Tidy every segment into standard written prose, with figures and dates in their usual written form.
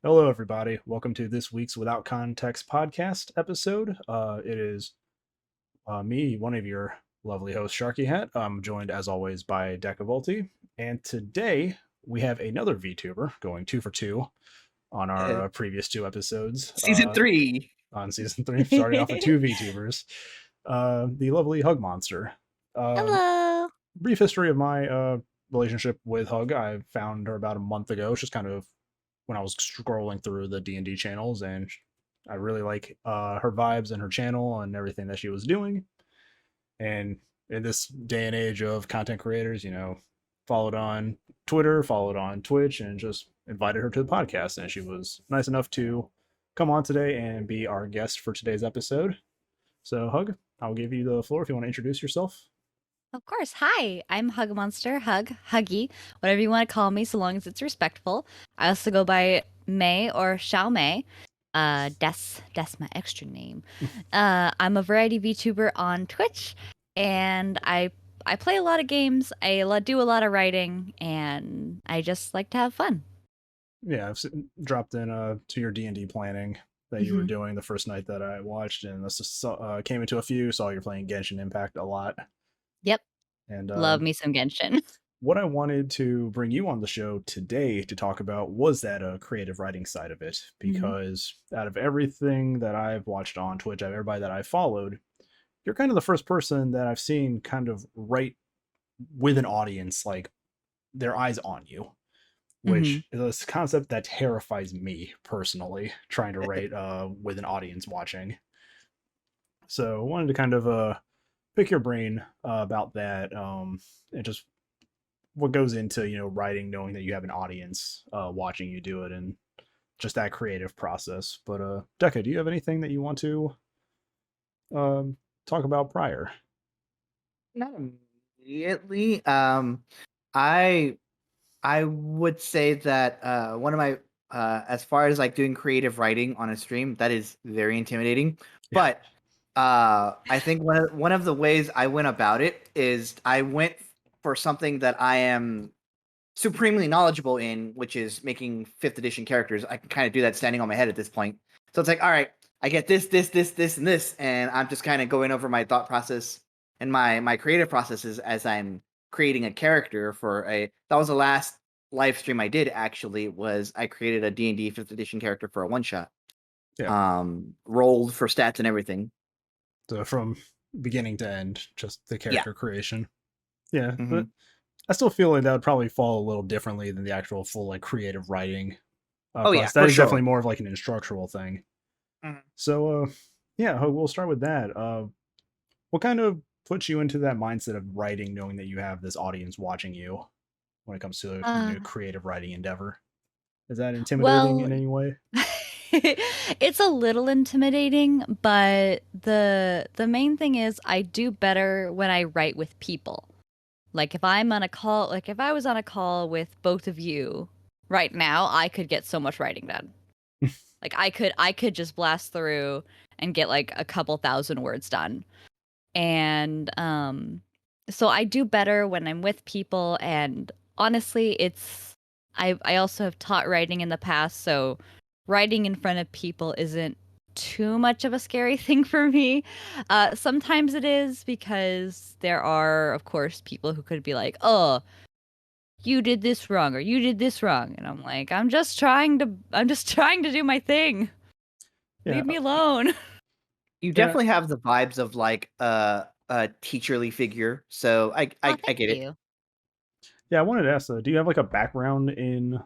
Hello, everybody. Welcome to this week's Without Context podcast episode. It is me, one of your lovely hosts, SharkyHat. I'm joined, as always, by Decavolty. And today we have another VTuber going 2 for 2 on Yeah. our previous 2 episodes. Season 3. On season 3, starting off with 2 VTubers. The lovely HugMnster. Hello. Brief history of my relationship with Hug. I found her about a month ago. It's just kind of when I was scrolling through the D&D channels, and I really like her vibes and her channel and everything that she was doing. And in this day and age of content creators, followed on Twitter, followed on Twitch, and just invited her to the podcast. And she was nice enough to come on today and be our guest for today's episode. So, Hug, I'll give you the floor if you want to introduce yourself. Of course. Hi, I'm HugMnster, Huggy, whatever you want to call me, so long as it's respectful. I also go by May or Xiao Mei. That's my extra name. I'm a variety VTuber on Twitch, and I play a lot of games. I do a lot of writing, and I just like to have fun. Yeah, I've dropped in to your D&D planning that you were doing the first night that I watched, and this came into a few. Saw you're playing Genshin Impact a lot. Yep. And Love me some Genshin. What I wanted to bring you on the show today to talk about was that creative writing side of it, because out of everything that I've watched on Twitch, everybody that I've followed, you're kind of the first person that I've seen kind of write with an audience, like their eyes on you, which is a concept that terrifies me personally, trying to write with an audience watching. So I wanted to kind of pick your brain about that, and just what goes into writing, knowing that you have an audience watching you do it, and just that creative process. But Deca, do you have anything that you want to talk about prior? Not immediately. I would say that one of my as far as like doing creative writing on a stream, that is very intimidating. Yeah. But I think one of the ways I went about it is I went for something that I am supremely knowledgeable in, which is making 5th edition characters. I can kind of do that standing on my head at this point. So it's like, all right, I get this, and this, and I'm just kind of going over my thought process and my creative processes as I'm creating a character for that was the last live stream I did, actually. Was I created a D&D 5th edition character for a one-shot. Yeah. Rolled for stats and everything. So from beginning to end, just the character creation. Yeah. But I still feel like that would probably fall a little differently than the actual full like creative writing. Oh yeah, that is definitely more of like an instructional thing. So yeah, we'll start with that. What kind of puts you into that mindset of writing, knowing that you have this audience watching you when it comes to a creative writing endeavor? Is that intimidating in any way? It's a little intimidating, but the main thing is I do better when I write with people. Like if I'm on a call, like if I was on a call with both of you right now, I could get so much writing done. Like I could just blast through and get like a couple thousand words done. And so I do better when I'm with people, and honestly, I also have taught writing in the past, so writing in front of people isn't too much of a scary thing for me. Sometimes it is, because there are, of course, people who could be like, "Oh, you did this wrong," or "You did this wrong," and I'm like, I'm just trying to do my thing. Yeah. Leave me alone." You definitely have the vibes of like a teacherly figure, so I get it. Yeah, I wanted to ask though, do you have like a background in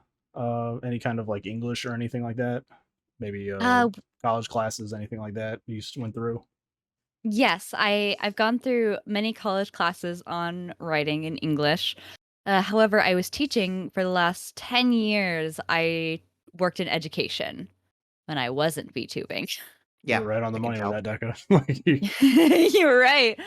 any kind of like English or anything like that? Maybe college classes, anything like that you went through? Yes, I've gone through many college classes on writing in English. However, I was teaching for the last 10 years. I worked in education when I wasn't VTubing. Yeah, you're right on the money with that, Deca. You were right.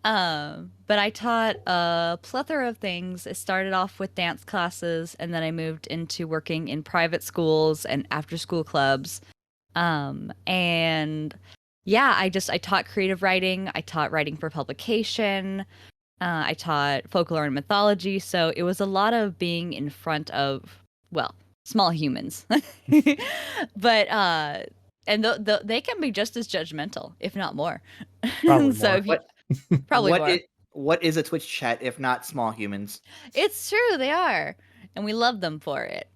But I taught a plethora of things. I started off with dance classes, and then I moved into working in private schools and after-school clubs. And yeah, I taught creative writing. I taught writing for publication. I taught folklore and mythology. So it was a lot of being in front of, well, small humans. But and they can be just as judgmental, if not more. Probably So more. if you, probably more. What is a Twitch chat if not small humans? It's true, they are, and we love them for it.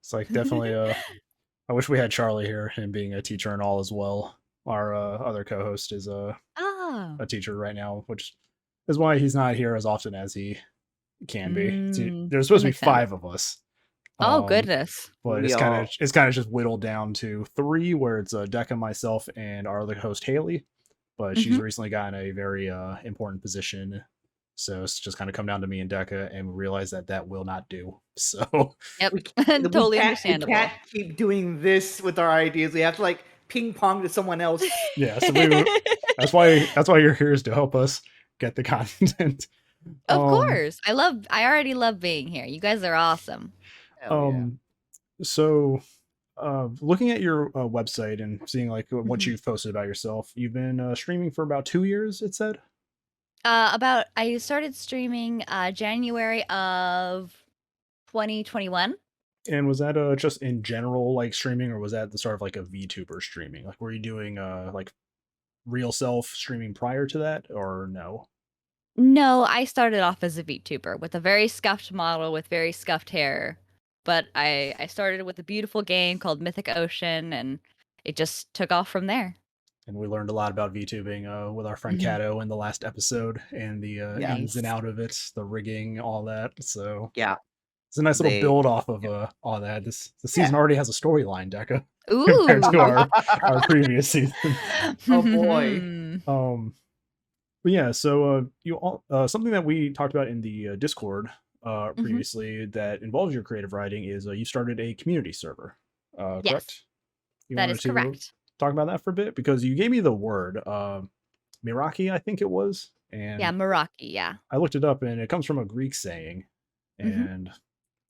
It's like definitely I wish we had Charlie here, him being a teacher and all as well. Our other co-host is a teacher right now, which is why he's not here as often as he can be. See, there's supposed to be 5 of us. Oh goodness! But it's kind of just whittled down to 3, where it's Deca, myself, and our other host Haley. But she's recently gotten a very important position, so it's just kind of come down to me and Deca, and we realize that will not do. So yep, totally understandable. We can't keep doing this with our ideas. We have to like ping pong to someone else. Yeah, so that's why you're here, is to help us get the content. Of course, I already love being here. You guys are awesome. So looking at your website and seeing like what you've posted about yourself, you've been streaming for about 2 years, it said? I started streaming January of 2021. And was that just in general like streaming, or was that the start of like a VTuber streaming? Like, were you doing like real self streaming prior to that, or no? No, I started off as a VTuber with a very scuffed model with very scuffed hair. But I started with a beautiful game called Mythic Ocean, and it just took off from there. And we learned a lot about VTubing with our friend Kato in the last episode, and the ins and out of it, the rigging, all that. So yeah, it's a nice little build off of all that. The season already has a storyline, Deca. Ooh. Compared to our previous season. Oh boy. But yeah, so you all something that we talked about in the Discord previously that involves your creative writing is you started a community server. Yes, correct? That is correct. Talk about that for a bit, because you gave me the word Meraki, I think it was. And yeah, Meraki, yeah. I looked it up, and it comes from a Greek saying. And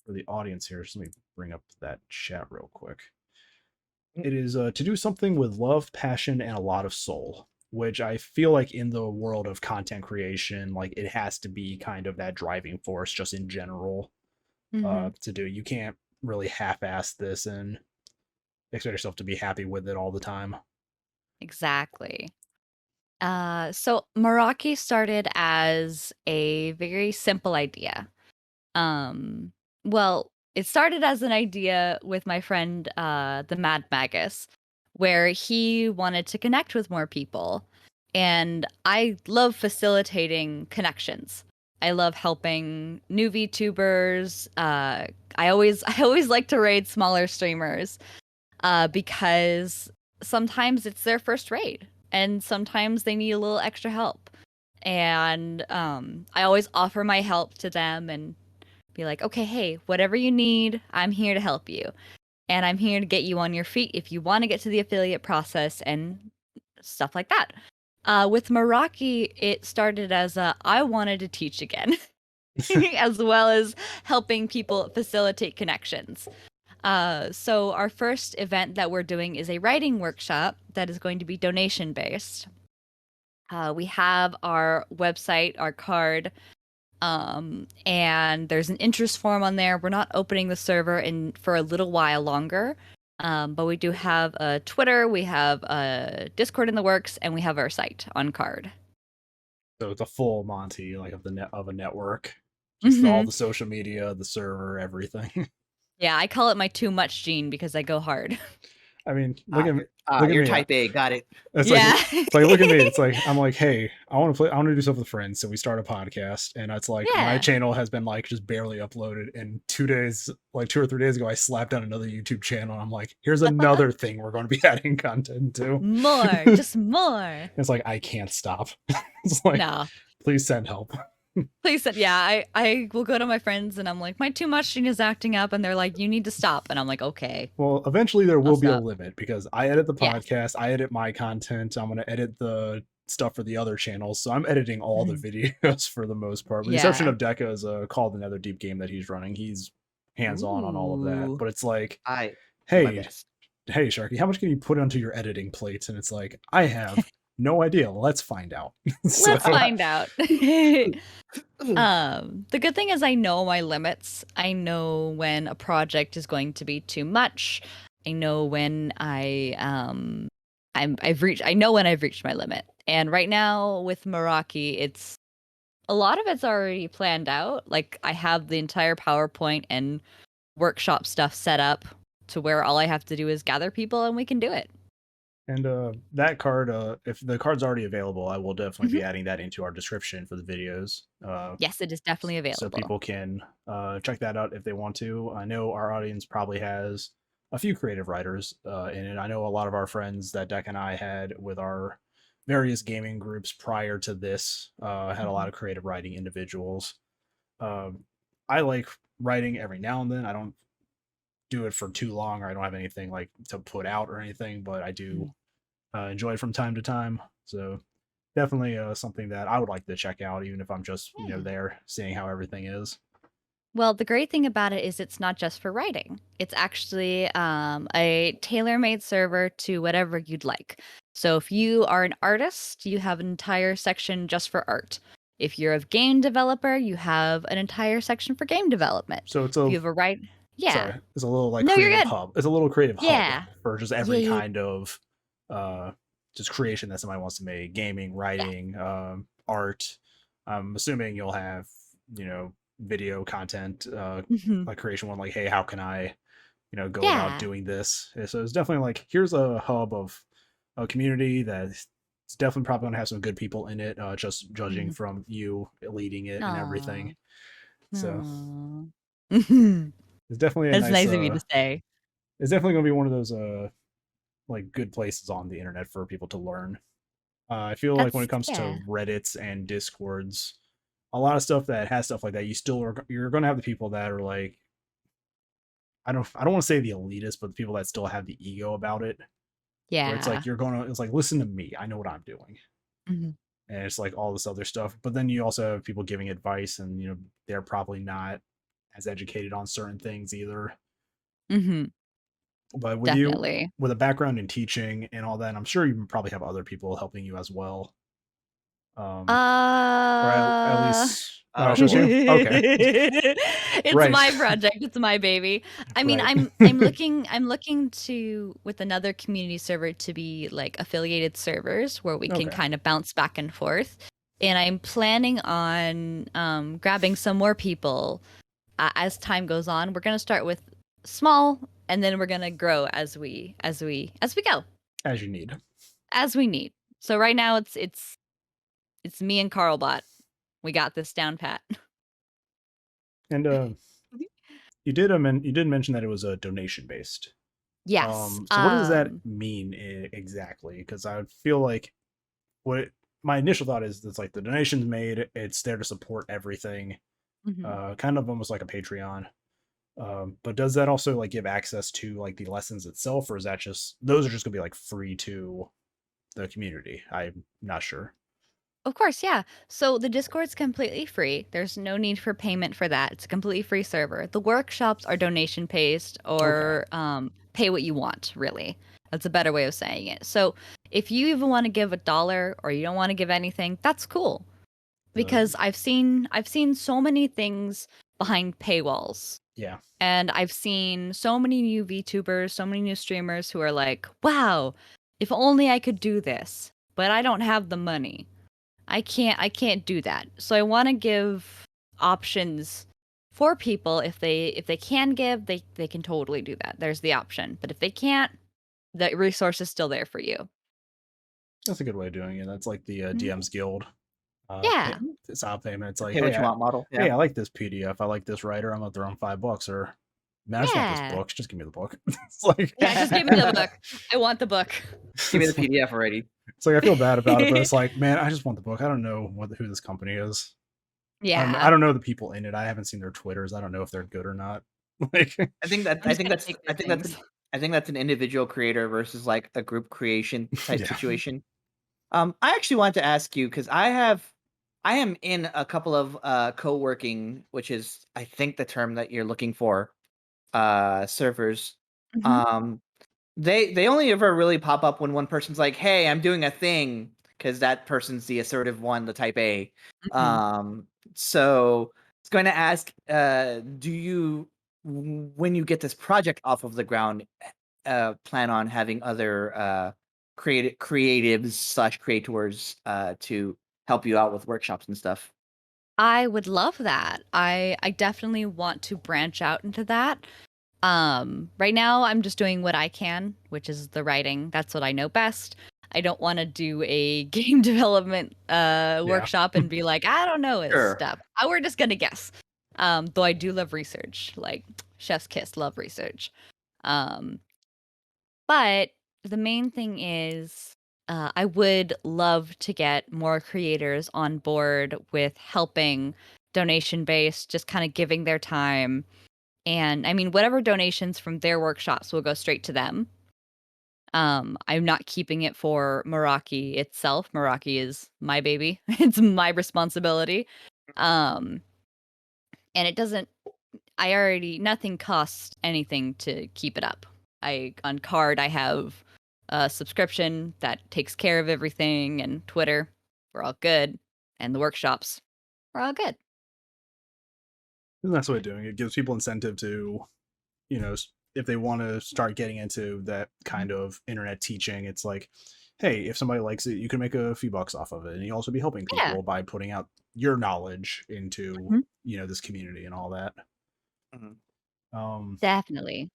for the audience here, just let me bring up that chat real quick. It is to do something with love, passion, and a lot of soul, which I feel like in the world of content creation, like it has to be kind of that driving force just in general to do. You can't really half-ass this and expect yourself to be happy with it all the time. Exactly. So Meraki started as a very simple idea. Well, it started as an idea with my friend, the Mad Magus, where he wanted to connect with more people. And I love facilitating connections. I love helping new VTubers. I always like to raid smaller streamers because sometimes it's their first raid and sometimes they need a little extra help. And I always offer my help to them and be like, okay, hey, whatever you need, I'm here to help you. And I'm here to get you on your feet if you want to get to the affiliate process and stuff like that. With Meraki, it started as I wanted to teach again, as well as helping people facilitate connections. So our first event that we're doing is a writing workshop that is going to be donation-based. We have our website, our card, and there's an interest form on there. We're not opening the server for a little while longer, but we do have a Twitter, we have a Discord in the works, and we have our site on card. So it's a full Monty, like of a network, just all the social media, the server, everything. Yeah, I call it my too much gene because I go hard. I mean, look at you're me. type A, got it. It's like look at me. It's like I'm like, hey, I want to do stuff with friends, so we start a podcast, and it's like my channel has been like just barely uploaded, and 2 days, like 2 or 3 days ago, I slapped down another YouTube channel. And I'm like, here's another thing we're going to be adding content to. More, just more. It's like I can't stop. It's like, no. Please send help. Please send, yeah. I will go to my friends and I'm like, my too much gene is acting up, and they're like, you need to stop, and I'm like, okay. Well, eventually there will be a limit, because I edit the podcast, I edit my content, I'm going to edit the stuff for the other channels, so I'm editing all the videos for the most part, with the exception of Deca's Call the Nether Deep game that he's running. He's hands-on on all of that, but it's like, hey Sharky, how much can you put onto your editing plate? And it's like, I have No idea. Let's find out. Let's find out. The good thing is I know my limits. I know when a project is going to be too much. I know when I know when I've reached my limit. And right now with Meraki, it's a lot of it's already planned out. Like I have the entire PowerPoint and workshop stuff set up to where all I have to do is gather people and we can do it. And that card, if the card's already available, I will definitely be Mhm. adding that into our description for the videos. Yes, it is definitely available. So people can check that out if they want to. I know our audience probably has a few creative writers in it. I know a lot of our friends that Deck and I had with our various gaming groups prior to this had a lot of creative writing individuals. I like writing every now and then. I don't do it for too long, or I don't have anything like to put out or anything, but I do enjoy it from time to time. So definitely something that I would like to check out, even if I'm just there seeing how everything is. Well, the great thing about it is it's not just for writing. It's actually a tailor-made server to whatever you'd like. So if you are an artist, you have an entire section just for art. If you're a game developer, you have an entire section for game development. So it's if you have a sorry, it's a little like No, you're creative good. hub. It's a little creative Yeah. hub for just every Yeah. kind of just creation that somebody wants to make: gaming, writing, art. I'm assuming you'll have video content like creation one, like, hey, how can I go about doing this? So it's definitely like, here's a hub of a community that's definitely probably going to have some good people in it, just judging from you leading it and everything. So it's definitely That's nice of you to say. It's definitely going to be one of those like good places on the internet for people to learn. I feel like when it comes to Reddits and Discords, a lot of stuff that has stuff like that, you're going to have the people that are like, I don't want to say the elitist, but the people that still have the ego about it. Yeah. Where it's like it's like, listen to me, I know what I'm doing. Mm-hmm. And it's like all this other stuff. But then you also have people giving advice, and they're probably not as educated on certain things either. Mm-hmm. But with you, with a background in teaching and all that, I'm sure you probably have other people helping you as well. Or at least just you? Okay. It's right. my project. It's my baby. I mean, right. I'm looking to, with another community server, to be like affiliated servers where we can kind of bounce back and forth. And I'm planning on grabbing some more people as time goes on. We're gonna start with small, and then we're gonna grow as we go. As you need. As we need. So right now it's me and Carlbot. We got this down pat. And you did mention that it was a donation based. Yes. So what does that mean exactly? Because I feel like my initial thought is it's like the donation's made, it's there to support everything. Kind of almost like a Patreon. But does that also like give access to like the lessons itself, or is that just those are just gonna be like free to the community? I'm not sure. Of course, yeah. So the Discord's completely free. There's no need for payment for that. It's a completely free server. The workshops are donation based, or pay what you want, really. That's a better way of saying it. So if you even want to give $1 or you don't want to give anything, that's cool. Because I've seen so many things behind paywalls. Yeah. And I've seen so many new VTubers, so many new streamers who are like, wow, if only I could do this, but I don't have the money. I can't do that. So I want to give options for people. If they can give, they can totally do that. There's the option. But if they can't, the resource is still there for you. That's a good way of doing it. That's like the DM's Guild. It's out payment. It's like, what you want model. Hey, I like this PDF. I like this writer. I'm gonna throw in $5, or man, I just want this book. Just give me the book. It's like, just give me the book. I want the book. Give me the PDF already. It's like, I feel bad about it, but it's like, man, I just want the book. I don't know who this company is. Yeah, I don't know the people in it. I haven't seen their Twitters. I don't know if they're good or not. Like, I think that's an individual creator versus like a group creation type situation. I actually wanted to ask you, because I am in a couple of co-working, which is I think the term that you're looking for, servers. They only ever really pop up when one person's like, hey, I'm doing a thing, because that person's the assertive one, the type A. Mhm. So it's going to ask, do you, when you get this project off of the ground, plan on having other creatives / creators to help you out with workshops and stuff? I would love that. I definitely want to branch out into that. Right now I'm just doing what I can, which is the writing. That's what I know best. I don't want to do a game development workshop and be like, I don't know his Sure. stuff. We're just gonna guess. Though I do love research, like chef's kiss, love research. Um, but the main thing is, I would love to get more creators on board with helping donation based, just kind of giving their time. And I mean, whatever donations from their workshops will go straight to them. I'm not keeping it for Meraki itself. Meraki is my baby. It's my responsibility. Um, and it doesn't, nothing costs anything to keep it up. On card, I have a subscription that takes care of everything, and Twitter, we're all good. And the workshops, we're all good. And that's what it's doing. It gives people incentive to, if they want to start getting into that kind of internet teaching, it's like, hey, if somebody likes it, you can make a few bucks off of it. And you also be helping Yeah. people by putting out your knowledge into, Mhm. this community and all that. Definitely.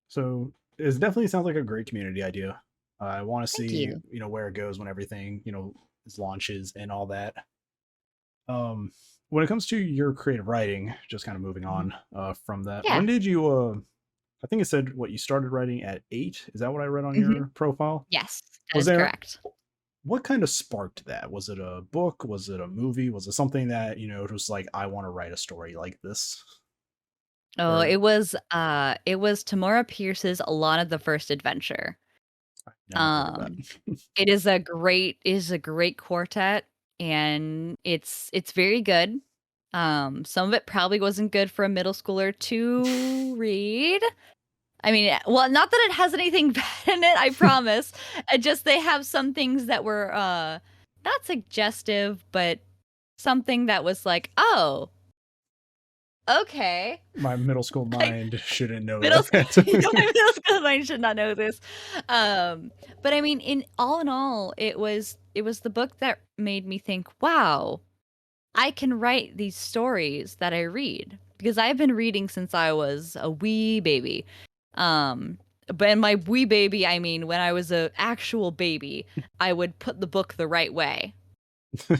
So it definitely sounds like a great community idea. I want to Thank see, you. where it goes when everything, is launches and all that. When it comes to your creative writing, just kind of moving on from that, Yeah. when did you? I think it said what you started writing at 8. Is that what I read on Mhm. your profile? Yes, that Was is there? correct. What kind of sparked that? Was it a book? Was it a movie? Was it something that it was like, I want to write a story like this? Oh, Or it was Tamora Pierce's Alana the First Adventure. never heard of that. It is a great quartet, and it's very good. Some of it probably wasn't good for a middle schooler to read. I mean, well, not that it has anything bad in it, I promise. Just they have some things that were not suggestive, but something that was like, oh, okay. My middle school Like, mind shouldn't know middle school, that. my middle school mind should not know this. But I mean, in all, it was the book that made me think, wow, I can write these stories that I read, because I've been reading since I was a wee baby. But in my wee baby, I mean when I was a actual baby, I would put the book the right way,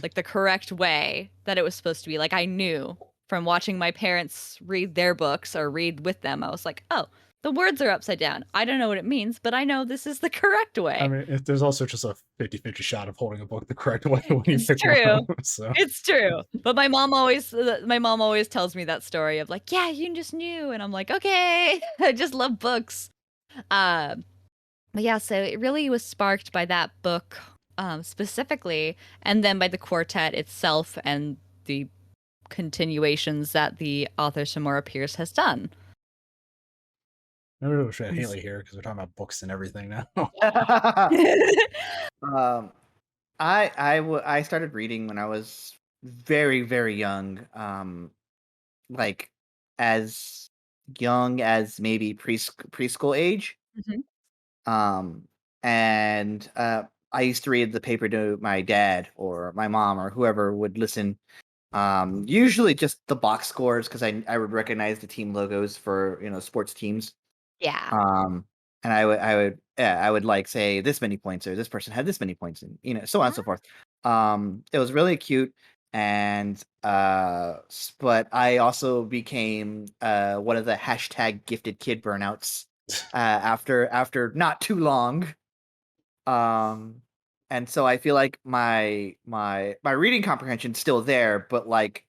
like the correct way that it was supposed to be. Like I knew from watching my parents read their books or read with them, I was like, oh, the words are upside down. I don't know what it means, but I know this is the correct I way. mean, there's also just a 50-50 shot of holding a book the correct way when you It's pick one true. up. So It's true. But my mom always tells me that story of like, yeah, you just knew. And I'm like, okay, I just love books. But yeah, so it really was sparked by that book specifically, and then by the quartet itself and the continuations that the author Samora Pierce has done. I really wish I had Haley here because we're talking about books and everything now. I started reading when I was very, very young. Like as young as maybe preschool age. Mhm. And I used to read the paper to my dad or my mom or whoever would listen. Usually just the box scores, because I would recognize the team logos for sports teams. Yeah. And I would like say this many points, or this person had this many points, and so on and so forth. It was really cute. And but I also became one of the hashtag gifted kid burnouts after not too long. And so I feel like my reading comprehension's still there, but like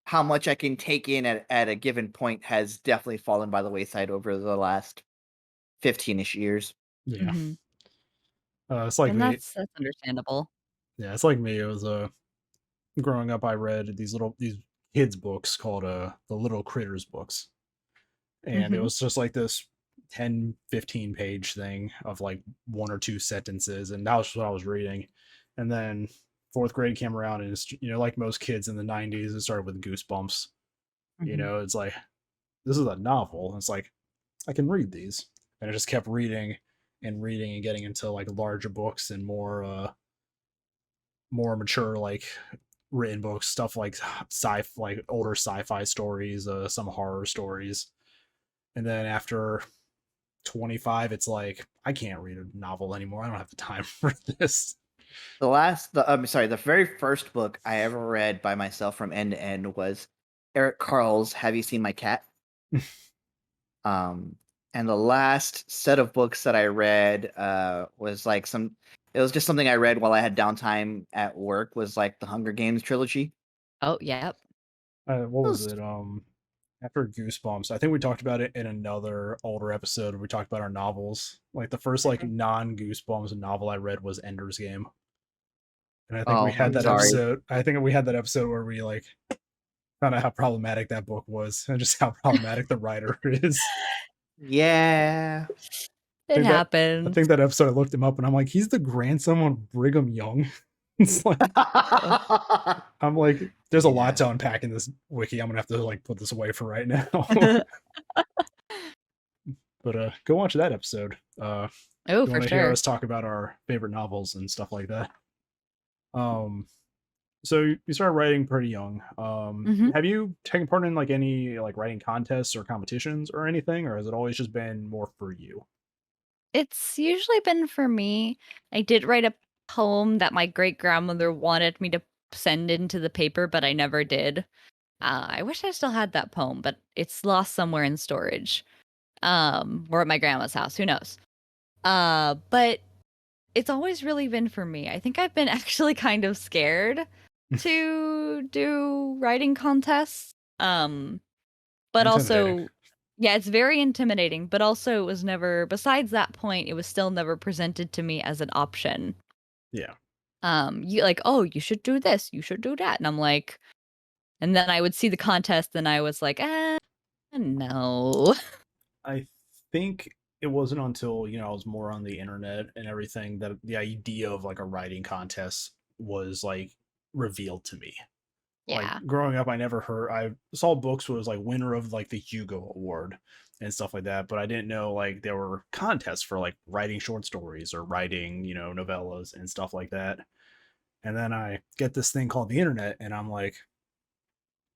how much I can take in at a given point has definitely fallen by the wayside over the last 15-ish years. Yeah. Mhm. It's like And me. that's understandable. Yeah, it's like me. It was growing up, I read these kids books called the Little Critters books, and it Mhm. was just like this 10-15 page thing of like one or two sentences, and that was what I was reading. And then fourth grade came around, and it's, like most kids in the 90s, it started with Goosebumps. It's like, this is a novel. And it's like, I can read these. And I just kept reading and reading and getting into like larger books and more mature, like written books, stuff like like older sci-fi stories, some horror stories. And then after 25, it's like, I can't read a novel anymore. I don't have the time for this. The very first book I ever read by myself from end to end was Eric Carle's Have You Seen My Cat? And the last set of books that I read was like it was just something I read while I had downtime at work, was like the Hunger Games trilogy. Oh, yep. What was it? After Goosebumps, I think we talked about it in another older episode. We talked about our novels. Like the first like non-Goosebumps novel I read was Ender's Game. And I think we had that episode. I think we had that episode where we like found out how problematic that book was and just how problematic the writer is. Yeah. It happened. I think that episode I looked him up and I'm like, he's the grandson of Brigham Young. It's like, I'm like, there's a lot to unpack in this wiki. I'm gonna have to like put this away for right now. But go watch that episode. Oh, for sure. Hear us talk about our favorite novels and stuff like that. So you started writing pretty young. Have you taken part in like any like writing contests or competitions or anything, or has it always just been more for you? It's usually been for me. I did write a poem that my great grandmother wanted me to send into the paper, but I never did. I wish I still had that poem, but it's lost somewhere in storage. Or at my grandma's house, who knows? But it's always really been for me. I think I've been actually kind of scared to do writing contests. But also, yeah, it's very intimidating, but also it was never, besides that point, it was still never presented to me as an option. Yeah. You like, oh, you should do this, you should do that. And I'm like, and then I would see the contest and I was like, no. I think it wasn't until, I was more on the internet and everything that the idea of like a writing contest was like revealed to me. Yeah. Like growing up, I saw books was like winner of like the Hugo Award and stuff like that, but I didn't know like there were contests for like writing short stories or writing, novellas and stuff like that. And then I get this thing called the internet and I'm like,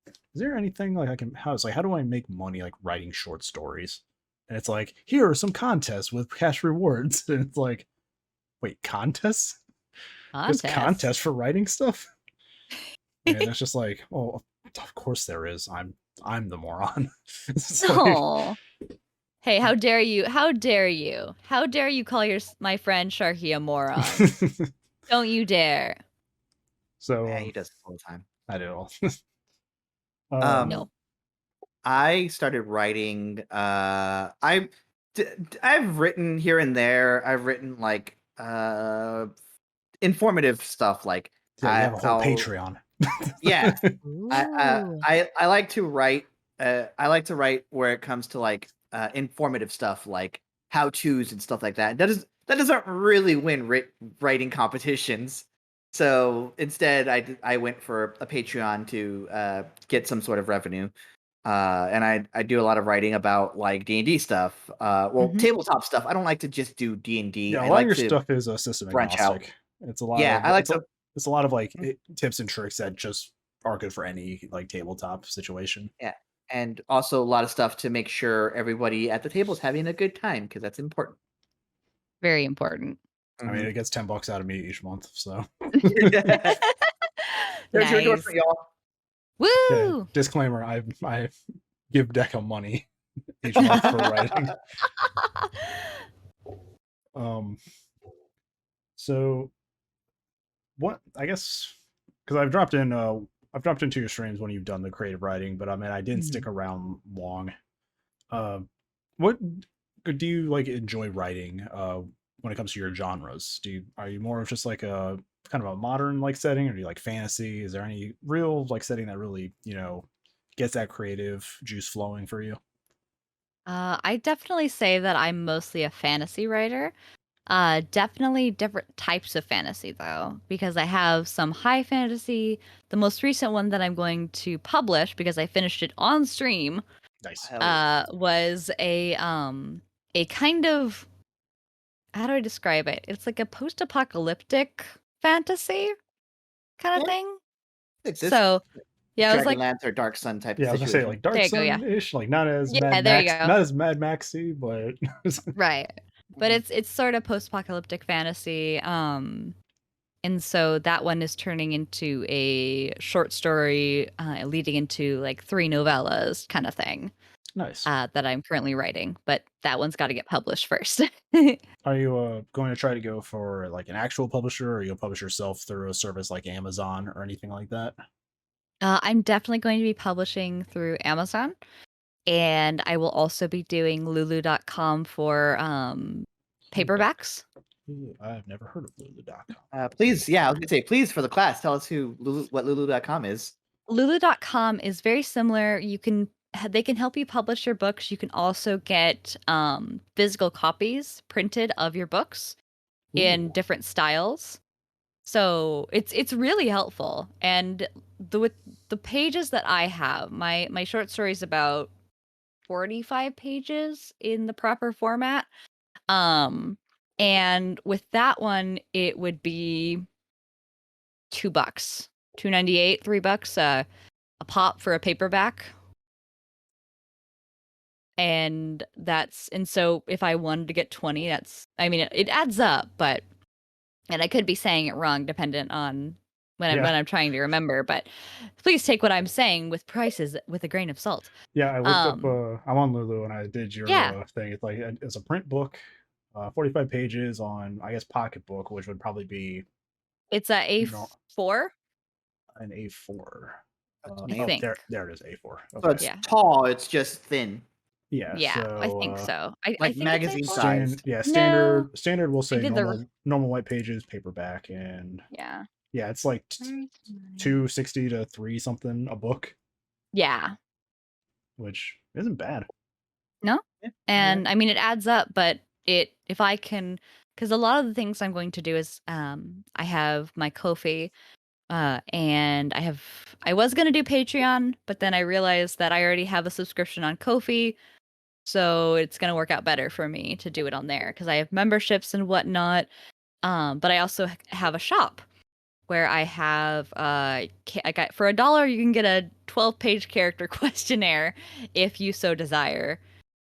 is there anything like how do I make money like writing short stories? And it's like, here are some contests with cash rewards. And it's like, wait, contests? There's contests for writing stuff? And it's just like, oh, of course there is. I'm the moron. Like, hey, how dare you? How dare you? How dare you call my friend Sharky a moron? Don't you dare. So yeah, he does it all the time. I do. No. I started writing. I've written here and there. I've written like informative stuff. Like you have a whole Patreon. Yeah, I like to write. I like to write where it comes to like informative stuff, like how-tos and stuff like that. That doesn't really win writing competitions. So instead, I went for a Patreon to get some sort of revenue. And I do a lot of writing about like D&D stuff. Tabletop stuff. I don't like to just do D&D. Yeah, a lot of your stuff is a system agnostic. It's a lot. Yeah, I like to. It's a lot of like tips and tricks that just are good for any like tabletop situation. Yeah, and also a lot of stuff to make sure everybody at the table is having a good time, because that's important. Very important. I mean, it gets $10 out of me each month, so. Nice. Woo! Yeah, disclaimer: I give Deca money each month for writing. So what I guess because I've dropped into your streams when you've done the creative writing, but I mean I didn't stick around long. What do you like enjoy writing when it comes to your genres? Are you more of just like a kind of a modern like setting, or do you like fantasy? Is there any real like setting that really gets that creative juice flowing for you? I definitely say that I'm mostly a fantasy writer. Definitely different types of fantasy though, because I have some high fantasy. The most recent one that I'm going to publish because I finished it on stream Nice. Hell yeah. was a kind of, how do I describe it? It's like a post-apocalyptic fantasy kind of Yeah, thing. Like this So yeah, it was like, Dragonlance or Dark Sun type Yeah, I was gonna say situation. like Dark there you go, yeah. Sun-ish, like not as Yeah, Mad there you Max, go. not as Mad Maxy, but Right. But Mhm. it's sort of post-apocalyptic fantasy. And so that one is turning into a short story, leading into like 3 novellas kind of thing, nice. that I'm currently writing. But that one's got to get published first. Are you going to try to go for like an actual publisher, or you'll publish yourself through a service like Amazon or anything like that? I'm definitely going to be publishing through Amazon, and I will also be doing Lulu.com for paperbacks. Ooh, I've never heard of Lulu.com. Please, yeah, I was gonna say, please for the class, tell us what Lulu.com is. Lulu.com is very similar. They can help you publish your books. You can also get physical copies printed of your books in Ooh, different styles. So it's really helpful. And with the pages that I have, my short story is about 45 pages in the proper format. And with that one, it would be $2, $2.98, $3 a pop for a paperback. And so if I wanted to get 20, it adds up, but, and I could be saying it wrong dependent on when Yeah. I'm trying to remember, but please take what I'm saying with prices with a grain of salt. yeah. I looked up. I'm on Lulu and I did your Yeah. thing. It's like it's a print book, 45 pages on I guess pocketbook, which would probably be It's a no, A4, an A4. That's Oh, I amazing. think. there it is, A4. So Okay. it's Yeah. tall, it's just thin. Yeah. Yeah, I think So so. I Like think magazine it's A4. size. yeah, No, standard will I say did normal white pages, paperback, and yeah. yeah, it's like Where's mine? 260 to 3 something a book, Yeah. which isn't bad. No? Yeah, And I mean, it adds up, but if I can, because a lot of the things I'm going to do is, I have my Ko-fi, and I was going to do Patreon, but then I realized that I already have a subscription on Ko-fi, so it's going to work out better for me to do it on there because I have memberships and whatnot. But I also have a shop where I have, I got, for $1 you can get a 12-page character questionnaire if you so desire,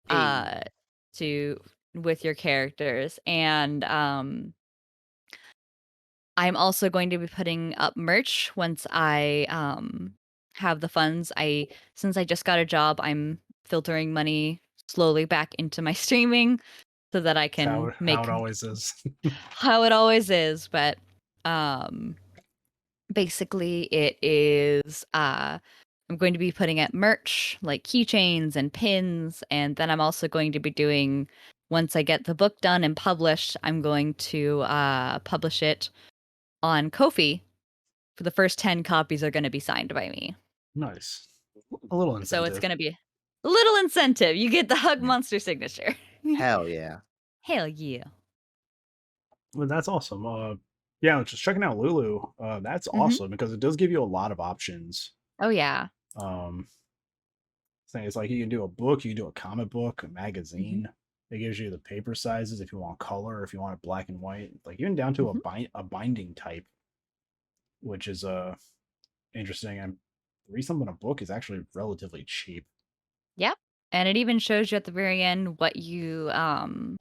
Hey. to with your characters. And I'm also going to be putting up merch once I have the funds. Since I just got a job, I'm filtering money slowly back into my streaming so that I can How make it always is. how it always is. But basically it is, I'm going to be putting up merch like keychains and pins, and then I'm also going to be doing, once I get the book done and published, I'm going to publish it on Ko-fi. For the first 10 copies are going to be signed by me. Nice. A little So it's incentive. going to be a little incentive. You get the HugMnster signature. Hell yeah. Hell yeah. Well, that's awesome. Yeah, just checking out Lulu. That's Mhm. awesome because it does give you a lot of options. Oh yeah. Um, saying it's like you can do a book, you can do a comic book, a magazine. It gives you the paper sizes if you want color, if you want it black and white, like even down to a binding type, which is interesting. And read something in a book is actually relatively cheap. Yep. And it even shows you at the very end what you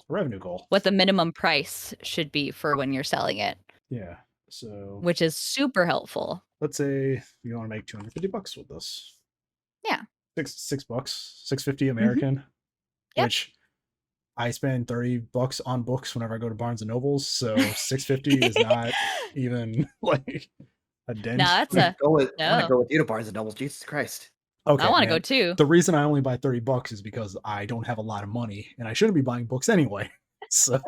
Revenue goal. what the minimum price should be for when you're selling it, Yeah. So which is super helpful. let's say you want to make $250 with this. Yeah. $6, $6.50 American, Yep. which I spend $30 on books whenever I go to Barnes and Nobles. So $6.50 is not even like a dent. No, that's I want to no. go with you to Barnes and Noble. Jesus Christ. Okay, I want to go man. too. The reason I only buy $30 is because I don't have a lot of money and I shouldn't be buying books anyway. So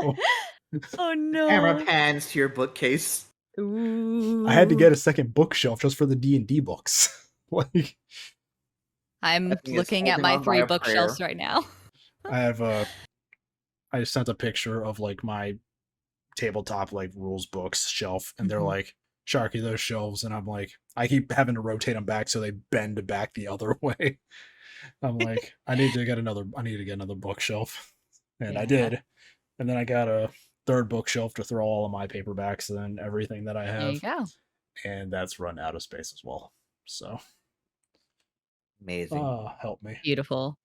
Oh no. Camera pans to your bookcase. Ooh. I had to get a second bookshelf just for the D&D books. Like I'm That thing is looking at holding my on by 3 a bookshelves prayer. right now. I have I sent a picture of like my tabletop like rules books shelf, and they're Mhm. like, Sharky, those shelves, and I'm like, I keep having to rotate them back so they bend back the other way. I'm like, I need to get another bookshelf, and I Yeah. did, and then I got a third bookshelf to throw all of my paperbacks and everything that I There you have, go. and that's run out of space as well. So, Amazing. help me. Beautiful.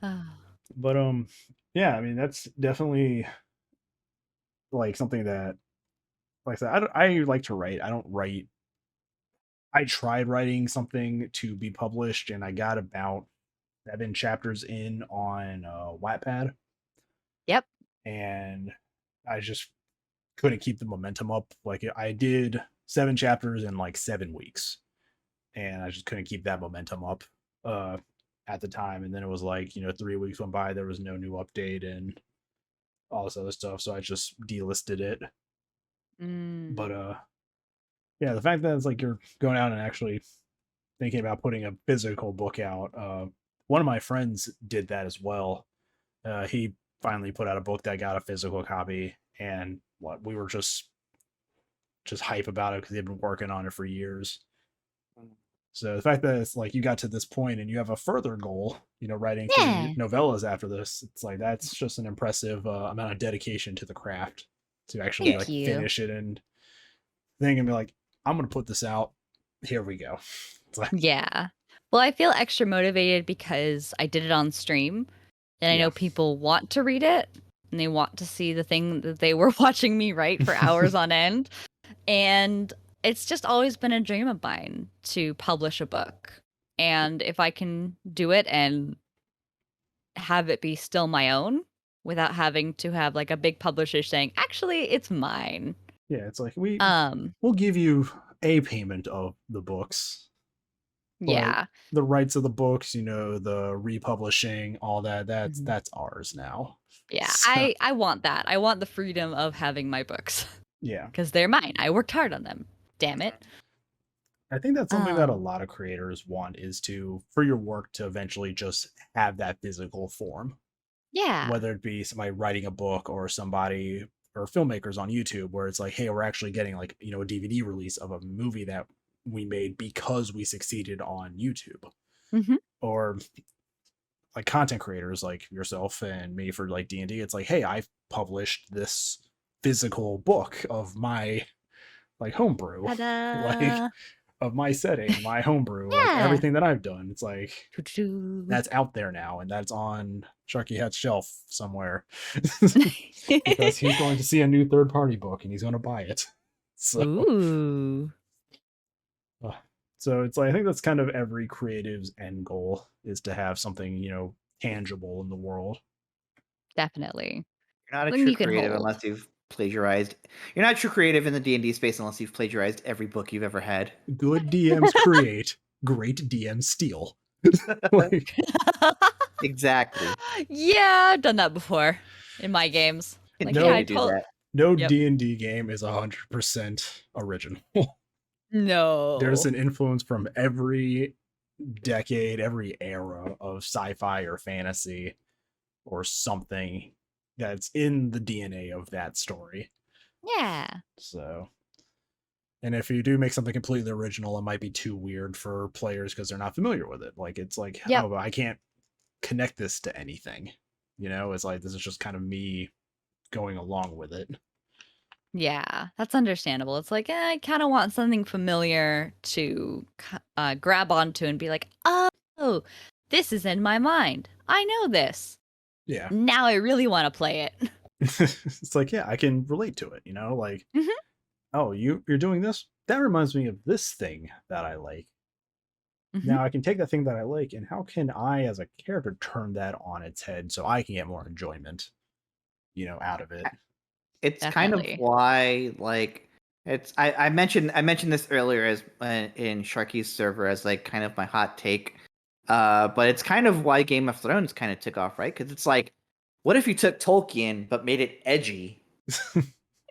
Oh. But yeah, I mean that's definitely like something that, like I said, I like to write. I don't write. I tried writing something to be published, and I got about 7 chapters in on Wattpad, Yep. and I just couldn't keep the momentum up. Like I did 7 chapters in like 7 weeks, and I just couldn't keep that momentum up at the time. And then it was like, 3 weeks went by, there was no new update and all this other stuff, so I just delisted it. But yeah, the fact that it's like you're going out and actually thinking about putting a physical book out. One of my friends did that as well. He finally put out a book that got a physical copy, and we were just hype about it because they've been working on it for years. So the fact that it's like you got to this point and you have a further goal, writing 3 novellas after this, it's like that's just an impressive amount of dedication to the craft to actually Thank you. finish it and think and be like, I'm gonna put this out. Here we go. It's like, Yeah. Well, I feel extra motivated because I did it on stream, and I Yeah. know people want to read it and they want to see the thing that they were watching me write for hours on end. And it's just always been a dream of mine to publish a book. And if I can do it and have it be still my own without having to have like a big publisher saying, actually, it's mine. yeah, it's like we'll give you a payment of the books. But Yeah. the rights of the books, the republishing, all that's ours now. Yeah. So, I want that. I want the freedom of having my books yeah. because they're mine. I worked hard on them. Damn it. I think that's something that a lot of creators want, is for your work to eventually just have that physical form. Yeah. Whether it be somebody writing a book or somebody or filmmakers on YouTube where it's like, hey, we're actually getting like, a DVD release of a movie that we made because we succeeded on YouTube. Mhm. Or like content creators like yourself and me for like D&D, it's like, hey, I've published this physical book of my like homebrew, Ta-da. like of my setting, my homebrew, like Yeah. everything that I've done. It's like Choo-choo. that's out there now, and that's on SharkyHat's shelf somewhere because he's going to see a new third-party book and he's going to buy it. So, Ooh. so it's like I think that's kind of every creative's end goal, is to have something tangible in the world. Definitely. You're not a Something true you can creative hold. unless you've plagiarized. You're not a true creative in the D&D space unless you've plagiarized every book you've ever had. Good DMs create, great DMs steal. Like, Exactly. Yeah, I've done that before in my games. Like, No, yeah, I you do that. no Yep. D&D game is 100% original. No. There's an influence from every decade, every era of sci-fi or fantasy or something that's in the DNA of that story. Yeah. So, and if you do make something completely original, it might be too weird for players because they're not familiar with it. Like, it's like, Yep. oh, I can't connect this to anything. It's like, this is just kind of me going along with it. Yeah, that's understandable. It's like, I kind of want something familiar to grab onto and be like, oh, this is in my mind. I know this. Yeah. Now I really want to play it. It's like, yeah, I can relate to it, like, Mhm. oh, you're doing this? That reminds me of this thing that I like. Mhm. Now I can take that thing that I like, and how can I as a character turn that on its head so I can get more enjoyment, out of it? It's kind of Definitely. why, like, it's I mentioned this earlier as in Sharky's server as like kind of my hot take, but it's kind of why Game of Thrones kind of took off, right? Because it's like, what if you took Tolkien but made it edgy?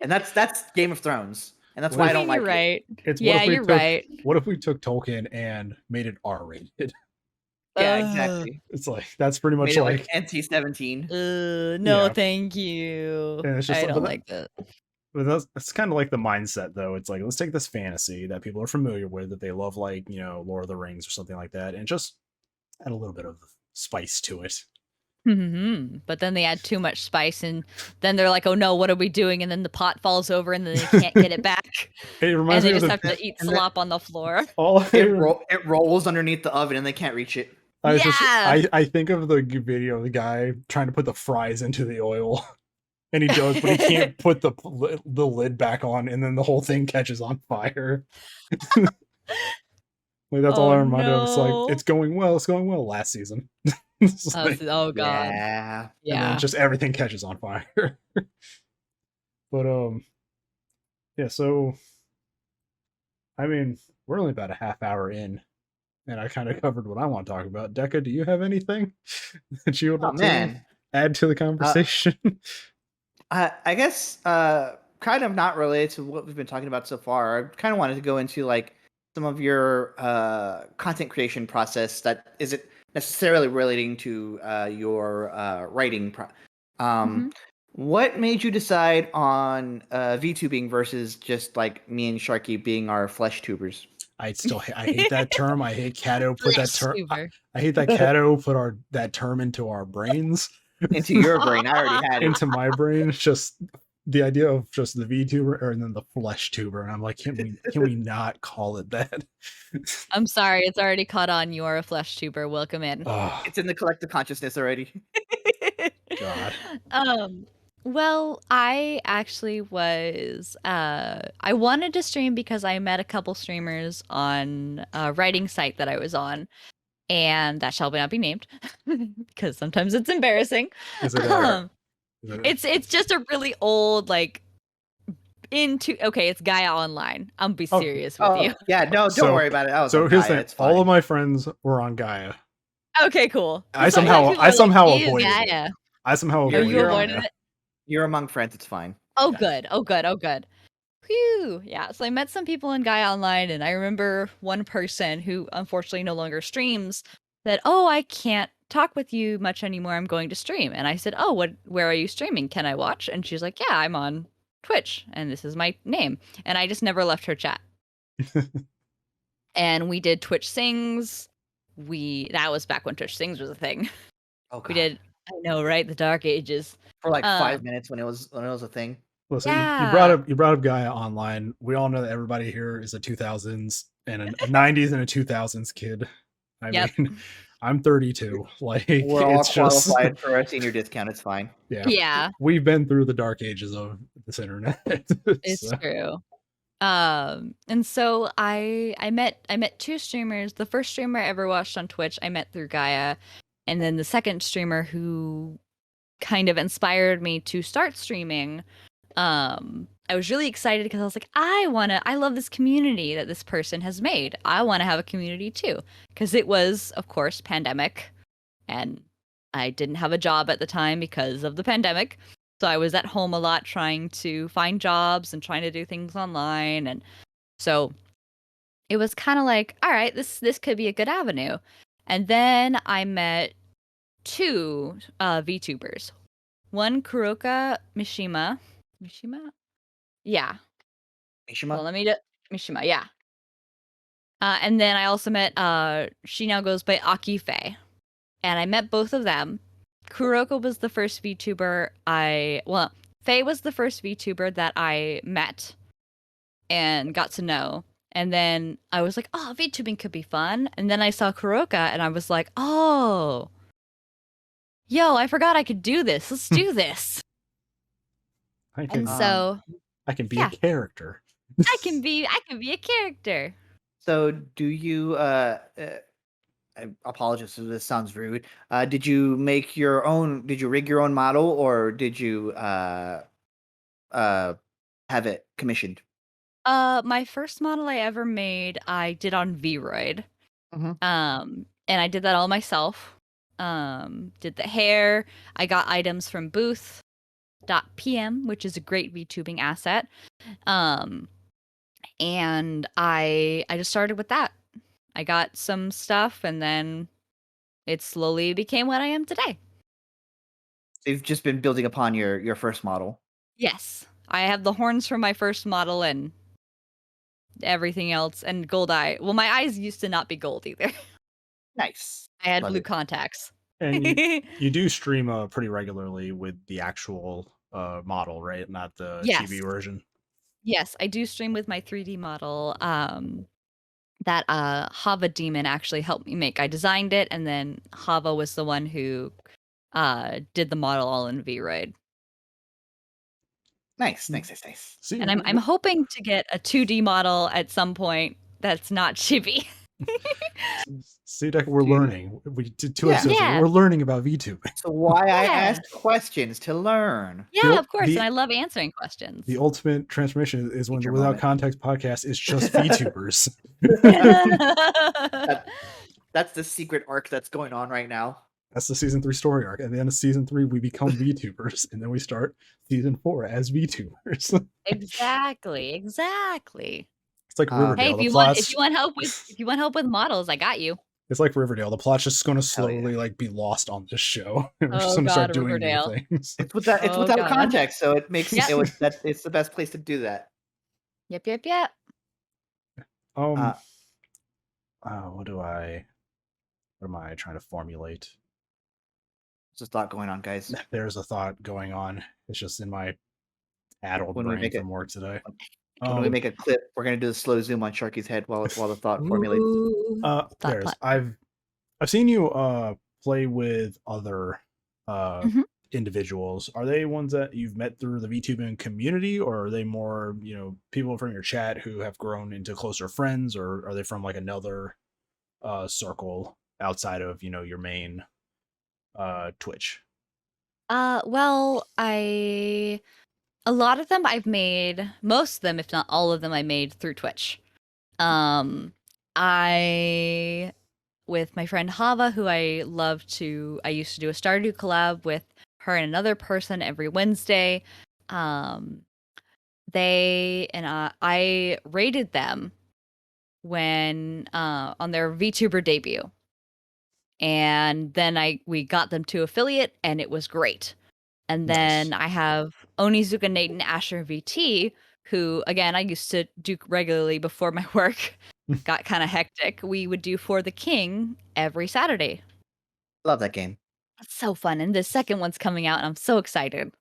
And that's Game of Thrones, and that's What why if- I don't like You're it. right. It's Yeah, you're right. What if we took Tolkien and made it R-rated? Yeah, exactly. It's like that's pretty much Made it like NC-17. No, Yeah. thank you. And it's just I like, don't like that. but that's kind of like the mindset though. It's like let's take this fantasy that people are familiar with, that they love, like, you know, Lord of the Rings or something like that, and just add a little bit of spice to it. But then they add too much spice, and then they're like, "Oh no, what are we doing?" And then the pot falls over, and then they can't get it back, It and reminds they me of just the have to eat and then- slop on the floor. all It rolls underneath the oven and they can't reach it. I think of the video of the guy trying to put the fries into the oil, and he does, but he can't put the lid back on, and then the whole thing catches on fire. Like that's all I reminded of. It's like it's going well last season. It's like, Oh god, Yeah. and yeah. then just everything catches on fire. But yeah, so I mean, we're only about a half hour in, and I kind of covered what I want to talk about. Deca, do you have anything that you would like to add to the conversation? I guess kind of not related to what we've been talking about so far. I kind of wanted to go into like some of your content creation process that isn't necessarily relating to your writing. What made you decide on VTubing versus just like me and Sharky being our flesh tubers? I hate that term. I hate Cato put that term. I hate that Cato put that term into our brains. Into your brain. I already had it. Into my brain. It's just the idea of just the VTuber and then the flesh tuber. And I'm like, can we not call it that? I'm sorry, it's already caught on. You're a flesh tuber. Welcome in. It's in the collective consciousness already. God. Well, I actually was I wanted to stream because I met a couple streamers on a writing site that I was on, and that shall not be named because sometimes it's embarrassing. Is it It's just a really old like it's Gaia Online. I'm be serious with you. Yeah, no, don't worry about it. So here's the thing. All of my friends were on Gaia. Okay, cool. I somehow avoided Gaia. it. I somehow avoided you avoided it. You're among friends. It's fine. Oh, good. Oh, good. Oh, good. Whew. Yeah. So I met some people in Gaia Online, and I remember one person who unfortunately no longer streams said, "Oh, I can't talk with you much anymore. I'm going to stream." And I said, "Oh, where are you streaming? Can I watch?" And she's like, "Yeah, I'm on Twitch, and this is my name." And I just never left her chat. And we did Twitch Sings. That was back when Twitch Sings was a thing. Oh, God. We did. I know, right? The dark ages. For like 5 minutes when it was a thing. Listen, Yeah. you brought up Gaia Online. We all know that everybody here is a 2000s and a 90s and a 2000s kid. I mean, I'm 32. Like, we're all qualified for a senior discount. It's fine. Yeah. We've been through the dark ages of this internet. It's true. And so I met two streamers. The first streamer I ever watched on Twitch I met through Gaia, and then the second streamer who kind of inspired me to start streaming. I was really excited because I was like, I love this community that this person has made. I want to have a community too, because it was, of course, pandemic, and I didn't have a job at the time because of the pandemic. So I was at home a lot trying to find jobs and trying to do things online. And so it was kind of like, all right, this could be a good avenue. And then I met two VTubers. One, Kuroka Mishima. Yeah. Mishima? Well, Mishima, yeah. And then I also met, she now goes by Akife. And I met both of them. Kuroko was the first VTuber Faye was the first VTuber that I met and got to know. And then I was like, oh, VTubing could be fun. And then I saw Kuroka and I was like, oh, yo, I forgot I could do this. Let's do this. I can be a character. I can be a character. So do you I apologize if this sounds rude. Did you rig your own model, or did you have it commissioned? My first model I ever made, I did on Vroid. And I did that all myself. Did the hair. I got items from booth.pm, which is a great VTubing asset. And I just started with that. I got some stuff, and then it slowly became what I am today. You've just been building upon your first model. Yes, I have the horns from my first model and everything else, and gold eye. Well, my eyes used to not be gold either. Nice. I had Love blue it. contacts. And you do stream pretty regularly with the actual model, right? Not the Yes. chibi version. Yes, I do stream with my 3D model. That Hava Demon actually helped me make. I designed it, and then Hava was the one who did the model all in VRoid. Nice. See, And I'm hoping to get a 2D model at some point that's not chibi. see, Deca, we're Dude. learning. We did 2 Yeah. episodes. Yeah. We're learning about VTubing. So why I Yeah. asked questions to learn. Yeah, of course, and I love answering questions. The ultimate transformation is when the Teacher Without moment. Context podcast is just VTubers. That's the secret arc that's going on right now. That's the season 3 story arc. At the end of season 3, we become VTubers, and then we start season 4 as VTubers. Exactly. It's like Riverdale. Hey, if the you plots, want help with models, I got you. it's like Riverdale. The plot's just going to Hell yeah. slowly like be lost on this show, and we're just Oh, going to start God, doing Riverdale. new things. It's without Oh, without God. context, so it makes Yep. it's the best place to do that. Yep. What am I trying to formulate? There's a thought going on, guys. There's a thought going on. It's just in my addled When we brain make from work today. When we make a clip, we're gonna do a slow zoom on Sharky's head while the thought formulates. Ooh, thought there's plot. I've seen you play with other Mhm. individuals. Are they ones that you've met through the VTubing community, or are they more, people from your chat who have grown into closer friends, or are they from like another circle outside of, your main Twitch? Well, a lot of them I've made, most of them, if not all of them, I made through Twitch. With my friend Hava, who I used to do a Stardew collab with her and another person every Wednesday. I rated them when on their VTuber debut. And then we got them to affiliate, and it was great. And then Nice. I have Onizuka, Nate, and Asher VT, who, again, I used to do regularly before my work got kind of hectic. We would do For the King every Saturday. Love that game. It's so fun. And the second one's coming out, and I'm so excited.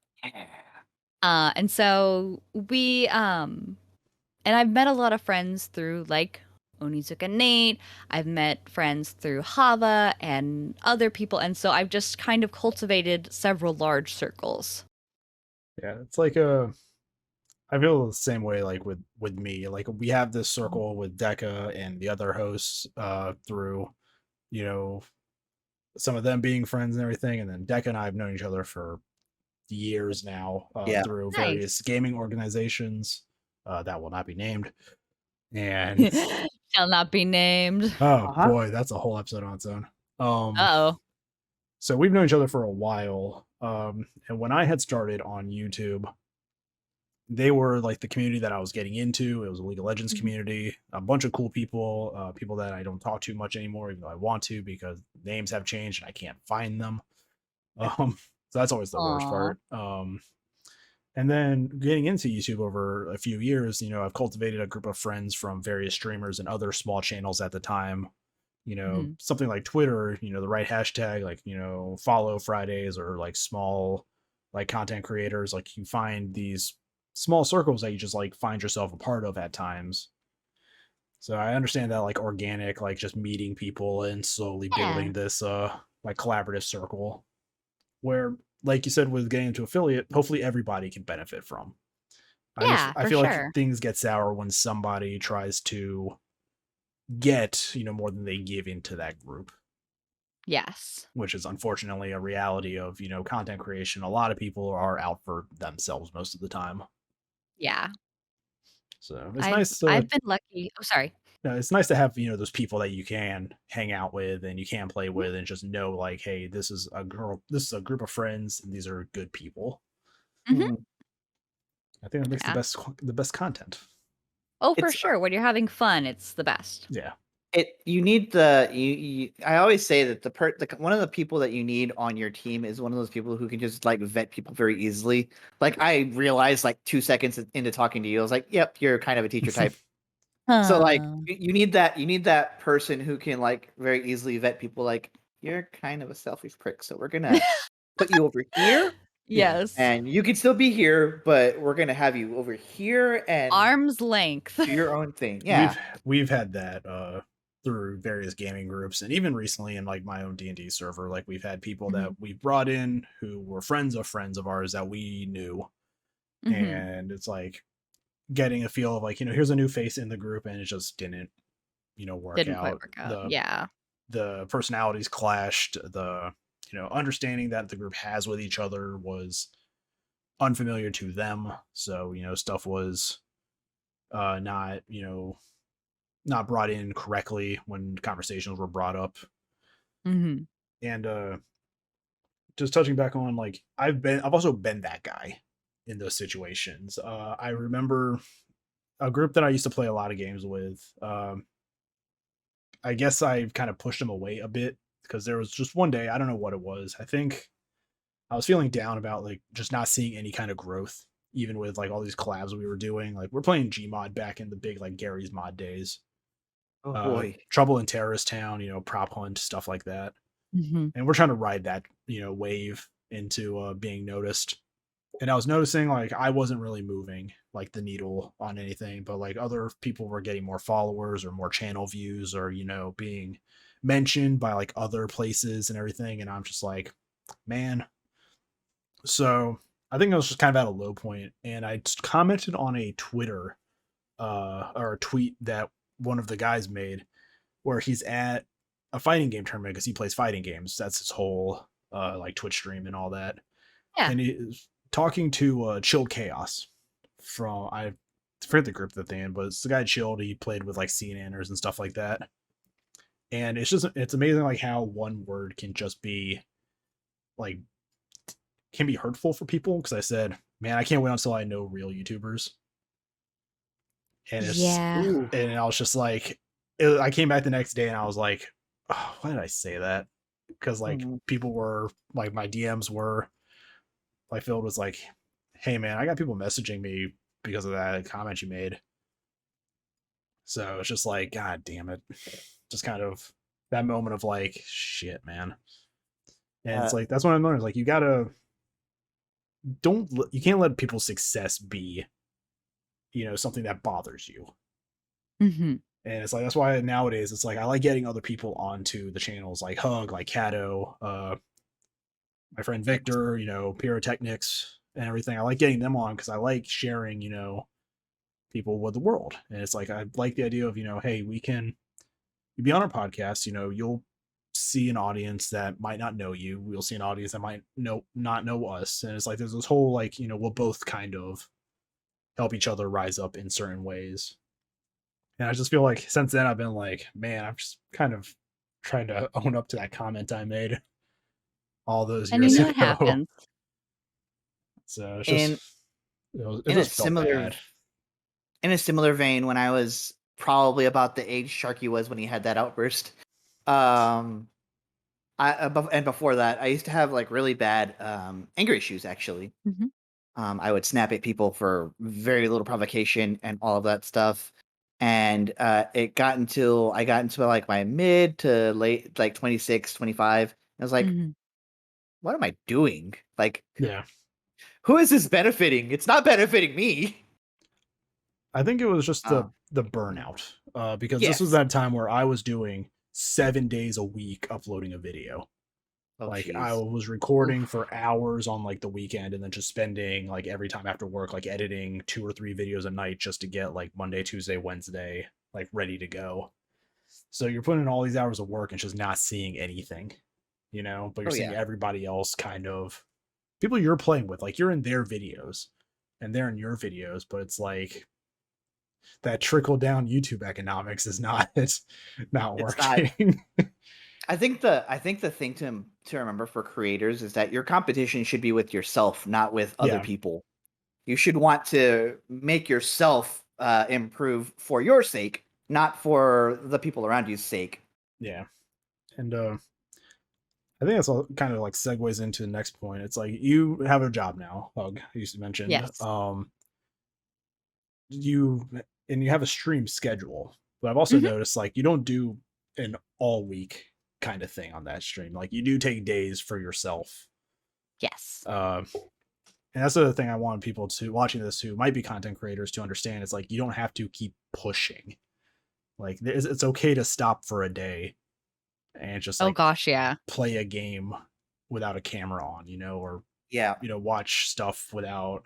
And so and I've met a lot of friends through, like, Onizuka Nate. I've met friends through Hava and other people, and so I've just kind of cultivated several large circles. Yeah, it's like I feel the same way like with me. Like we have this circle with Deca and the other hosts through, some of them being friends and everything, and then Deca and I have known each other for years now through various gaming organizations that will not be named. And shall not be named. boy, that's a whole episode on its own. So we've known each other for a while. And when I had started on YouTube, they were like the community that I was getting into. It was a League of Legends community, a bunch of cool people, people that I don't talk to much anymore, even though I want to, because names have changed and I can't find them. So that's always the worst part. And then getting into YouTube over a few years, I've cultivated a group of friends from various streamers and other small channels at the time. Something like Twitter, the right hashtag, like, follow Fridays, or like small, like content creators. Like you find these small circles that you just like find yourself a part of at times. So I understand that like organic, like just meeting people and slowly building this like collaborative circle where, like you said, with getting into affiliate, hopefully everybody can benefit from. I feel like things get sour when somebody tries to get, more than they give into that group. Yes. Which is unfortunately a reality of, content creation. A lot of people are out for themselves most of the time. Yeah. So it's nice. I've been lucky. Oh, sorry. No, it's nice to have, those people that you can hang out with and you can play with and just know like, hey, this is a group of friends and these are good people. Mm-hmm. I think that makes the best content. Oh, for sure. When you're having fun, it's the best. Yeah. You need the I always say that one of the people that you need on your team is one of those people who can just like vet people very easily. Like I realized like 2 seconds into talking to you, I was like, "Yep, you're kind of a teacher type." So like Huh. you need that person who can like very easily vet people. Like you're kind of a selfish prick, so we're gonna put you over here, Yeah. Yes. and you can still be here, but we're gonna have you over here and Arm's length. do your own thing. Yeah. We've had that through various gaming groups, and even recently in like my own D&D server, like we've had people that we brought in who were friends of ours that we knew, and it's like getting a feel of like, here's a new face in the group, and it just didn't work Didn't out. quite work out. Yeah. The personalities clashed. The understanding that the group has with each other was unfamiliar to them, so stuff was not not brought in correctly when conversations were brought up. Mm-hmm. And just touching back on, like, I've also been that guy in those situations. I remember a group that I used to play a lot of games with. I guess I kind of pushed them away a bit because there was just one day, I don't know what it was. I think I was feeling down about like just not seeing any kind of growth, even with like all these collabs we were doing. Like we're playing Gmod back in the big like Gary's Mod days. Oh boy. Trouble in Terrorist Town, Prop Hunt, stuff like that. And we're trying to ride that, wave into being noticed. And I was noticing like I wasn't really moving like the needle on anything, but like other people were getting more followers or more channel views or, being mentioned by like other places and everything. And I'm just like, man. So I think I was just kind of at a low point, and I commented on a Twitter or a tweet that one of the guys made where he's at a fighting game tournament because he plays fighting games. That's his whole like Twitch stream and all that. Yeah. And he's talking to Chilled Chaos from, I forget the group that they in, but it's the guy Chilled. He played with like CNNers and stuff like that. And it's amazing like how one word can just be like, can be hurtful for people. Because I said, man, I can't wait until I know real YouTubers. And and I was just like, I came back the next day and I was like, oh, why did I say that? Because like people were like, my DMs were like filled with like, hey man, I got people messaging me because of that comment you made. So it's just like, god damn it, just kind of that moment of like, shit, man. And it's like, that's what I'm learning. Like, you can't let people's success be, something that bothers you. And it's like, that's why nowadays it's like, I like getting other people onto the channels like Hug, like Cato, my friend Victor, Pyrotechnics and everything. I like getting them on because I like sharing, people with the world. And it's like, I like the idea of, hey, you be on our podcast, you'll see an audience that might not know you. We'll see an audience that might not know us. And it's like, there's this whole, like, we'll both kind of help each other rise up in certain ways. And I just feel like since then I've been like, man, I'm just kind of trying to own up to that comment I made all those years ago. It happens. So it's just, it just felt bad. In a similar vein, when I was probably about the age Sharky was when he had that outburst, and before that, I used to have like really bad anger issues. Actually, I would snap at people for very little provocation and all of that stuff. And it got until I got into like my mid to late, like 26, 25. I was like, what am I doing? Like, yeah, who is this benefiting? It's not benefiting me. I think it was just the burnout, because this was that time where I was doing 7 days a week uploading a video. I was recording for hours on like the weekend and then just spending like every time after work, like editing 2 or 3 videos a night just to get like Monday, Tuesday, Wednesday, like ready to go. So you're putting in all these hours of work and just not seeing anything, but you're seeing everybody else kind of people you're playing with, like you're in their videos and they're in your videos, but it's like that trickle down YouTube economics is not working. I think the thing to remember for creators is that your competition should be with yourself, not with other people. You should want to make yourself improve for your sake, not for the people around you's sake. Yeah. And I think that's all kind of like segues into the next point. It's like you have a job now, Hug, you mentioned. Yes. You have a stream schedule, but I've also noticed like you don't do an all week kind of thing on that stream. Like you do take days for yourself. Yes. And that's the other thing I want people to watching this who might be content creators to understand. It's like you don't have to keep pushing. Like it's okay to stop for a day and just like yeah. play a game without a camera on, or watch stuff without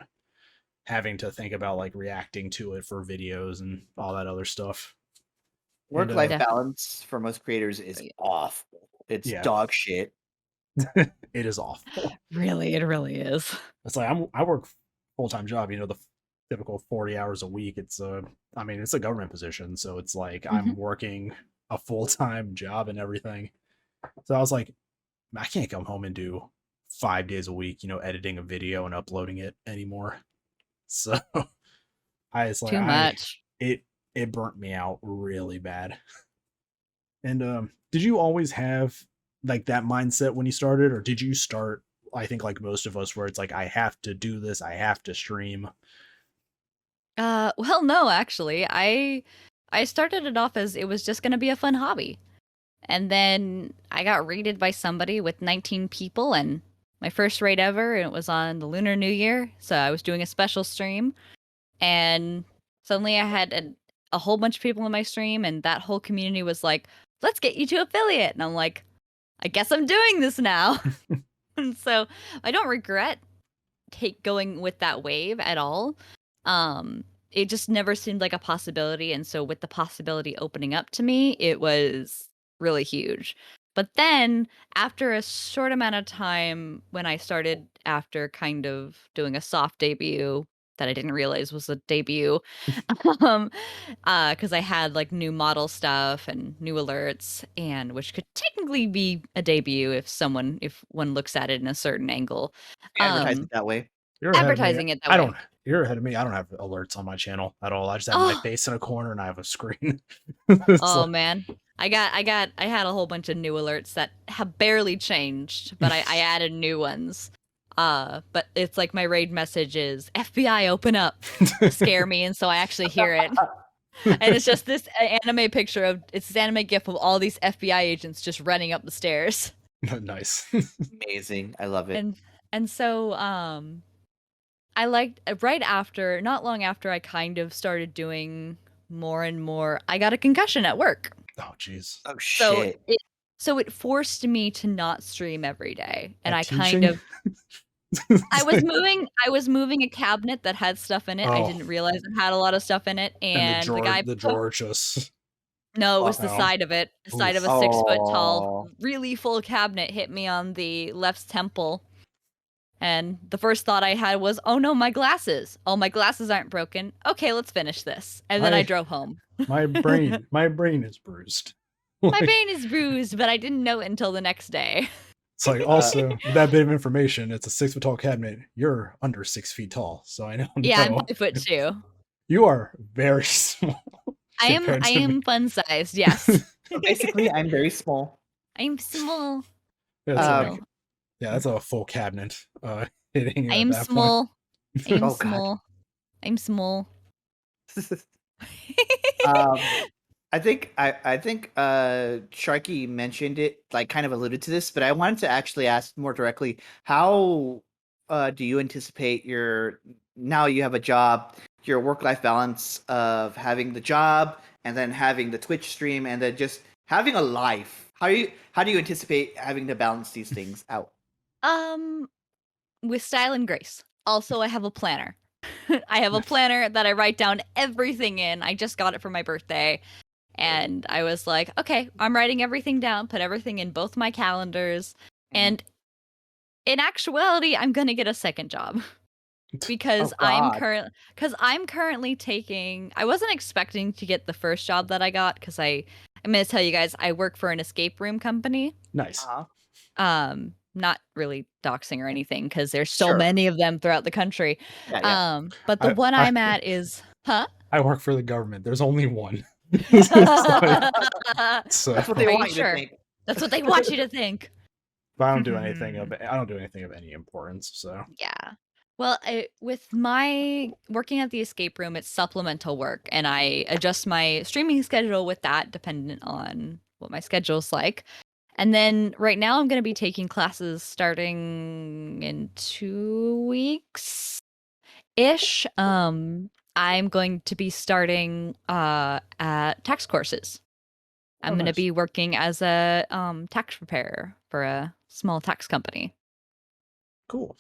having to think about like reacting to it for videos and all that other stuff. Work-life balance for most creators is awful. It's dog shit. It is awful. It really is. It's like I work full-time job, the typical 40 hours a week. It's it's a government position, so it's like I'm working a full-time job and everything. So I was like, I can't come home and do 5 days a week, editing a video and uploading it anymore. So I was like, too much. It burnt me out really bad. And did you always have like that mindset when you started, or did you start, I think like most of us, where it's like, I have to do this, I have to stream? Well, no, actually. I started it off as it was just gonna be a fun hobby. And then I got raided by somebody with 19 people, and my first raid ever, and it was on the Lunar New Year. So I was doing a special stream, and suddenly I had a whole bunch of people in my stream, and that whole community was like, let's get you to affiliate. And I'm like, I guess I'm doing this now. And so I don't regret going with that wave at all. It just never seemed like a possibility. And so with the possibility opening up to me, it was really huge. But then after a short amount of time, when I started after kind of doing a soft debut that I didn't realize was a debut, because I had like new model stuff and new alerts, and which could technically be a debut if one looks at it in a certain angle. Advertise it that way. Advertising it that way. You're ahead of me. I don't have alerts on my channel at all. I just have my face in a corner and I have a screen. Man. I had a whole bunch of new alerts that have barely changed, but I added new ones. But it's like my raid message is FBI open up to scare me, and so I actually hear it. And it's just this anime picture it's this anime gif of all these FBI agents just running up the stairs. Nice. Amazing. I love it. And so I liked not long after I kind of started doing more and more, I got a concussion at work. Oh jeez. Oh shit. So it forced me to not stream every day, and I kind of I was moving a cabinet that had stuff in it. I didn't realize it had a lot of stuff in it, and the drawer just no, it was the side of it. The side of a 6 foot tall, really full cabinet hit me on the left temple. And the first thought I had was, oh no, my glasses. Oh, my glasses aren't broken. Okay, let's finish this. And then I drove home. my brain is bruised. My brain is bruised, but I didn't know it until the next day. It's like, also, with that bit of information, it's a 6 foot tall cabinet. You're under 6 feet tall, so I know. Yeah, I'm 5'2". You are very small. I am fun sized, yes. So basically, I'm very small. I'm small. Yeah, that's a full cabinet. Hitting. I am small. I am Oh, small. I'm small. I think Sharky mentioned it, like kind of alluded to this, but I wanted to actually ask more directly, how do you anticipate now you have a job, your work-life balance of having the job and then having the Twitch stream and then just having a life? How do you anticipate having to balance these things out? With style and grace. Also, I have a planner. I have a planner that I write down everything in. I just got it for my birthday. And I was like, okay, I'm writing everything down, put everything in both my calendars. And in actuality, I'm going to get a second job. Because I'm currently taking, I wasn't expecting to get the first job that I got, because I'm going to tell you guys, I work for an escape room company. Nice. Not really doxing or anything, because there's so many of them throughout the country. Yeah. But the one I'm at is, I work for the government. There's only one. So, That's what they Are you want you sure? to think. That's what they want you to think. but I don't do anything of any importance. So Yeah. Well, with my working at the escape room, it's supplemental work, and I adjust my streaming schedule with that, dependent on what my schedule's like. And then right now, I'm going to be taking classes starting in 2 weeks ish. I'm going to be starting at tax courses. I'm Oh, going to nice. be working as a tax preparer for a small tax company. Cool.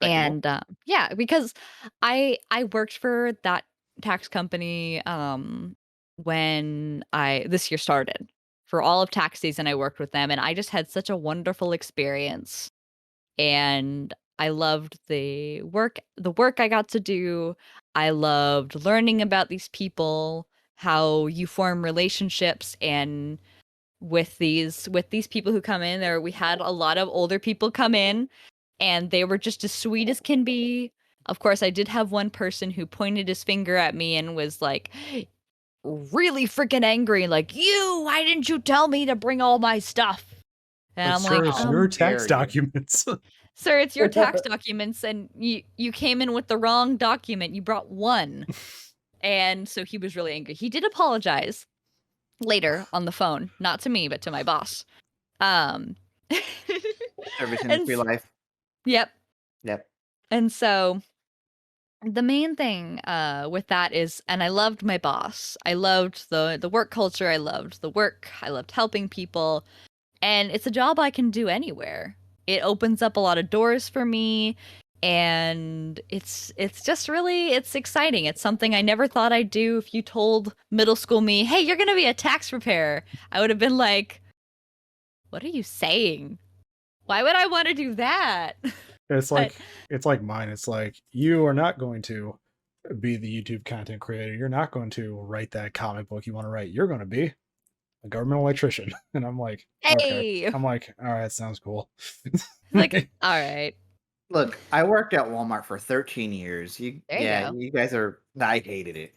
And yeah, because I worked for that tax company when I this year started. For all of tax season I worked with them, and I just had such a wonderful experience. And I loved the work I got to do. I loved learning about these people, how you form relationships, and with these people who come in there, we had a lot of older people come in, and they were just as sweet as can be. Of course, I did have one person who pointed his finger at me and was like really freaking angry, like, "You, why didn't you tell me to bring all my stuff?" And But I'm sir, like, it's your dare tax you. documents. "Sir, it's your tax documents, and you came in with the wrong document. You brought one." And so he was really angry. He did apologize later on the phone, not to me, but to my boss. Service And industry life. Yep. Yep. And so the main thing with that is, and I loved my boss. I loved the work culture. I loved the work. I loved helping people. And it's a job I can do anywhere. It opens up a lot of doors for me. And it's just really, it's exciting. It's something I never thought I'd do. If you told middle school me, "Hey, you're going to be a tax preparer," I would have been like, "What are you saying? Why would I want to do that?" It's But- like mine. It's like, you are not going to be the YouTube content creator. You're not going to write that comic book you want to write. You're going to be a government electrician. And I'm like, okay. Hey, I'm like, all right, sounds cool. like, all right. Look, I worked at Walmart for 13 years. There you go. You guys are. I hated it.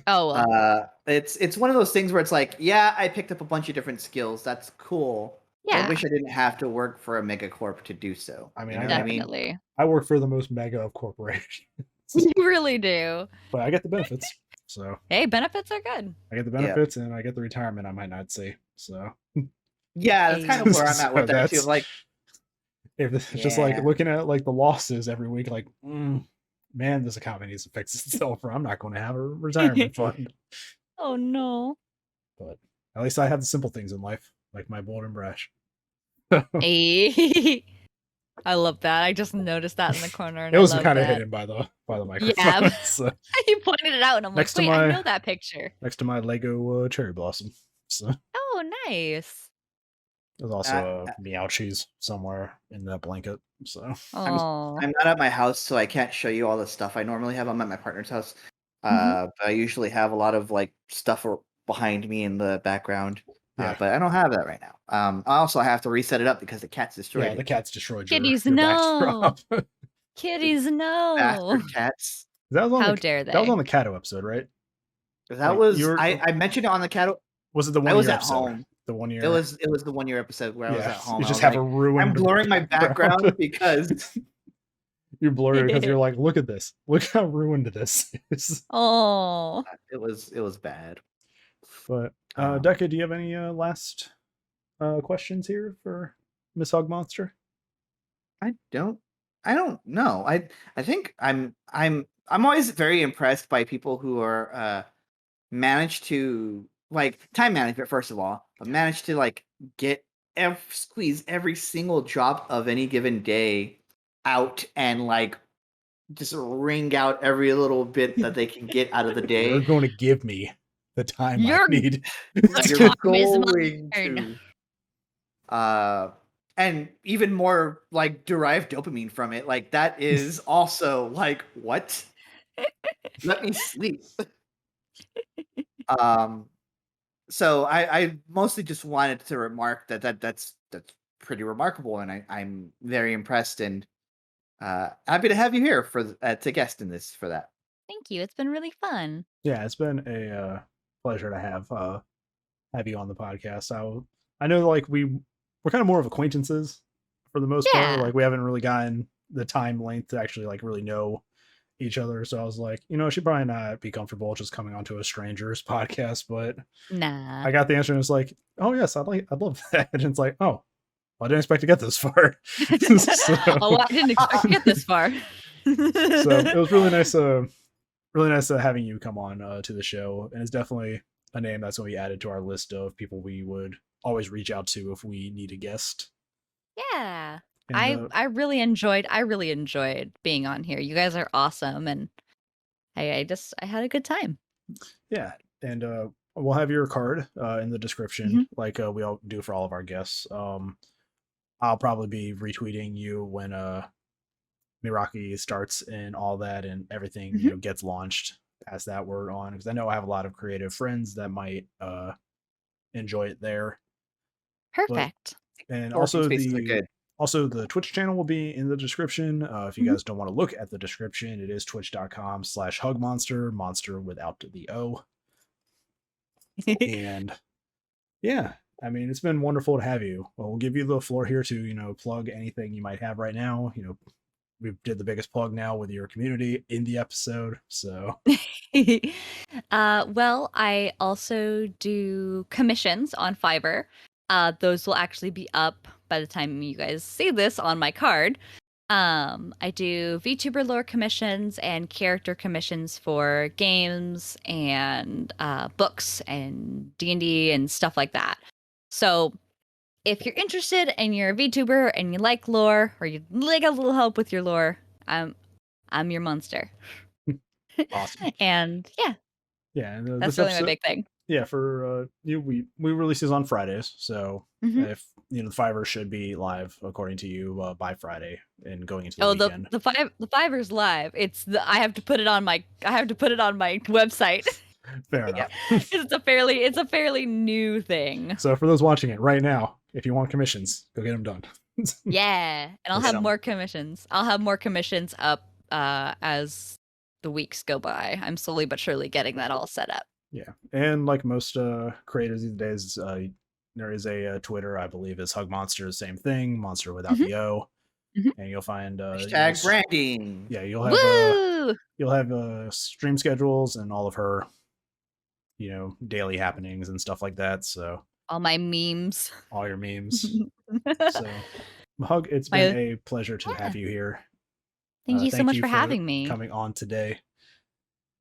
Oh, well, It's one of those things where it's like, yeah, I picked up a bunch of different skills. That's cool. yeah, I wish I didn't have to work for a megacorp to do so. I mean, you know I what I mean? definitely. I work for the most mega of corporations, You really do. but I get the benefits. So Hey, benefits are good. I get the benefits and I get the retirement I might not see. So Yeah, that's kind of where I'm So at with that too. that's- Like, if it's just like Yeah. looking at like the losses every week, like, man, this economy needs to fix itself, or I'm not going to have a retirement fund. Oh no. But at least I have the simple things in life, like my bold and brash. Hey. I love that. I just noticed that in the corner. And It was I love kind of that. hidden by the microphone. Yeah. So, You pointed it out, and I'm Next to like, wait, I my- know that picture. next to my Lego cherry blossom. So Oh, nice. there's also a meow cheese somewhere in that blanket. So Oh, I'm not at my house, so I can't show you all the stuff I normally have. I'm at my partner's house. Mhm. But I usually have a lot of like stuff behind me in the background. Yeah. But I don't have that right now. I also have to reset it up because the cat's destroyed yeah, it. the cat's destroyed Kitties, your no. backdrop. kitties, no. Bastard cats. That was on How the, dare they? That was on the Cato episode, right? That Like, was you're- I mentioned it on the cat. Was it the 1 I year was at episode? home. The 1 year. It was the 1 year episode where I was Yeah, at home. you I just was have like, a ruined. I'm blurring my background because You blur it because you're like, look at this. Look how ruined this is. Oh, it was bad. But Um, Deca, do you have any last questions here for Miss HugMnster? I don't know. I think I'm always very impressed by people who are manage to like time management first of all, but manage to like get squeeze every single drop of any given day out and like just wring out every little bit that they can get out of the You're day. going to give me the time I You're- need. You're time is going mine. to and even more like derive dopamine from it. Like that is also like what? Let me sleep. So I mostly just wanted to remark that's pretty remarkable, and I'm very impressed and happy to have you here for to guest in this for that. thank you. It's been really fun. Yeah, it's been a pleasure to have you on the podcast. I know like we're kind of more of acquaintances for the most part. Yeah. Like we haven't really gotten the time length to actually like really know each other. So I was like, she probably not be comfortable just coming onto a stranger's podcast. But Nah. I got the answer and it's like, oh yes, I'd love that. And it's like, oh, well, I didn't expect to get this far. Oh, I didn't expect to get this far. So it was really nice having you come on to the show, and it's definitely a name that's going to be added to our list of people we would always reach out to if we need a guest. Yeah. And, I really enjoyed being on here. You guys are awesome, and I had a good time. yeah, and we'll have your card in the description, like we all do for all of our guests. I'll probably be retweeting you when Meraki starts and all that, and everything gets launched. Pass that word on, because I know I have a lot of creative friends that might enjoy it there. Perfect. And Working also the Twitch channel will be in the description. If you guys don't want to look at the description, it is twitch.com/HugMnster, monster without the O. And yeah, I mean, it's been wonderful to have you. Well, we'll give you the floor here to, plug anything you might have right now. We did the biggest plug now with your community in the episode. So well, I also do commissions on Fiverr. Those will actually be up by the time you guys see this on my card. I do VTuber lore commissions and character commissions for games and books and D&D and stuff like that. So if you're interested and you're a VTuber and you like lore, or you'd like a little help with your lore, I'm your monster. awesome. And Yeah, and that's this really episode, my big thing. yeah, for we release these on Fridays, so if the Fiverr should be live according to you by Friday and going into the weekend. the Fiverr's live. I have to put it on my website. Fair enough. It's a fairly new thing. So for those watching it right now, if you want commissions, go get them done. Yeah, and I'll have more commissions. I'll have more commissions up as the weeks go by. I'm slowly but surely getting that all set up. Yeah, and like most creators these days, there is a Twitter, I believe, is HugMnster, same thing, monster without the O, and you'll find hashtag branding. Yeah, you'll have stream schedules and all of her, daily happenings and stuff like that. So all my memes, all your memes. So, Hug, it's been a pleasure to have you here. Thank you so much for having me, coming on today.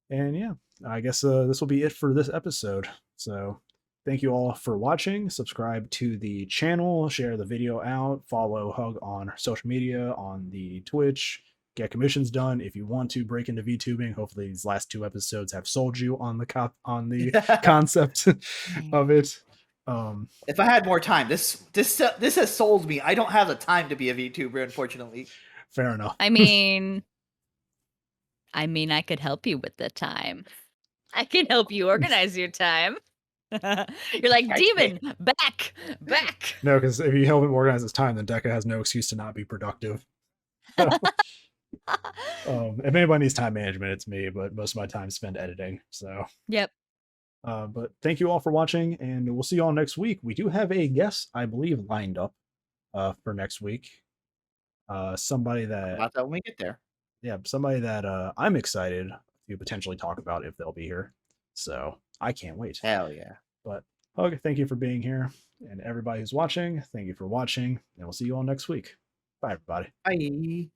And yeah, I guess this will be it for this episode. So thank you all for watching. Subscribe to the channel, share the video out, follow Hug on social media, on the Twitch, get commissions done. If you want to break into VTubing, hopefully these last 2 episodes have sold you on the concept of it. If I had more time, this has sold me. I don't have the time to be a VTuber, unfortunately. Fair enough. I mean, I could help you with the time. I can help you organize your time. You're like, Demon, back. No, because if you help him organize his time, then Deca has no excuse to not be productive. If anybody needs time management, it's me, but most of my time is spent editing. So yep. But thank you all for watching, and we'll see you all next week. We do have a guest, I believe, lined up for next week. Somebody that about that when we get there. Yeah, somebody that I'm excited to potentially talk about if they'll be here. So I can't wait. Hell yeah. But Hug, thank you for being here. And everybody who's watching, thank you for watching. And we'll see you all next week. Bye, everybody. Bye.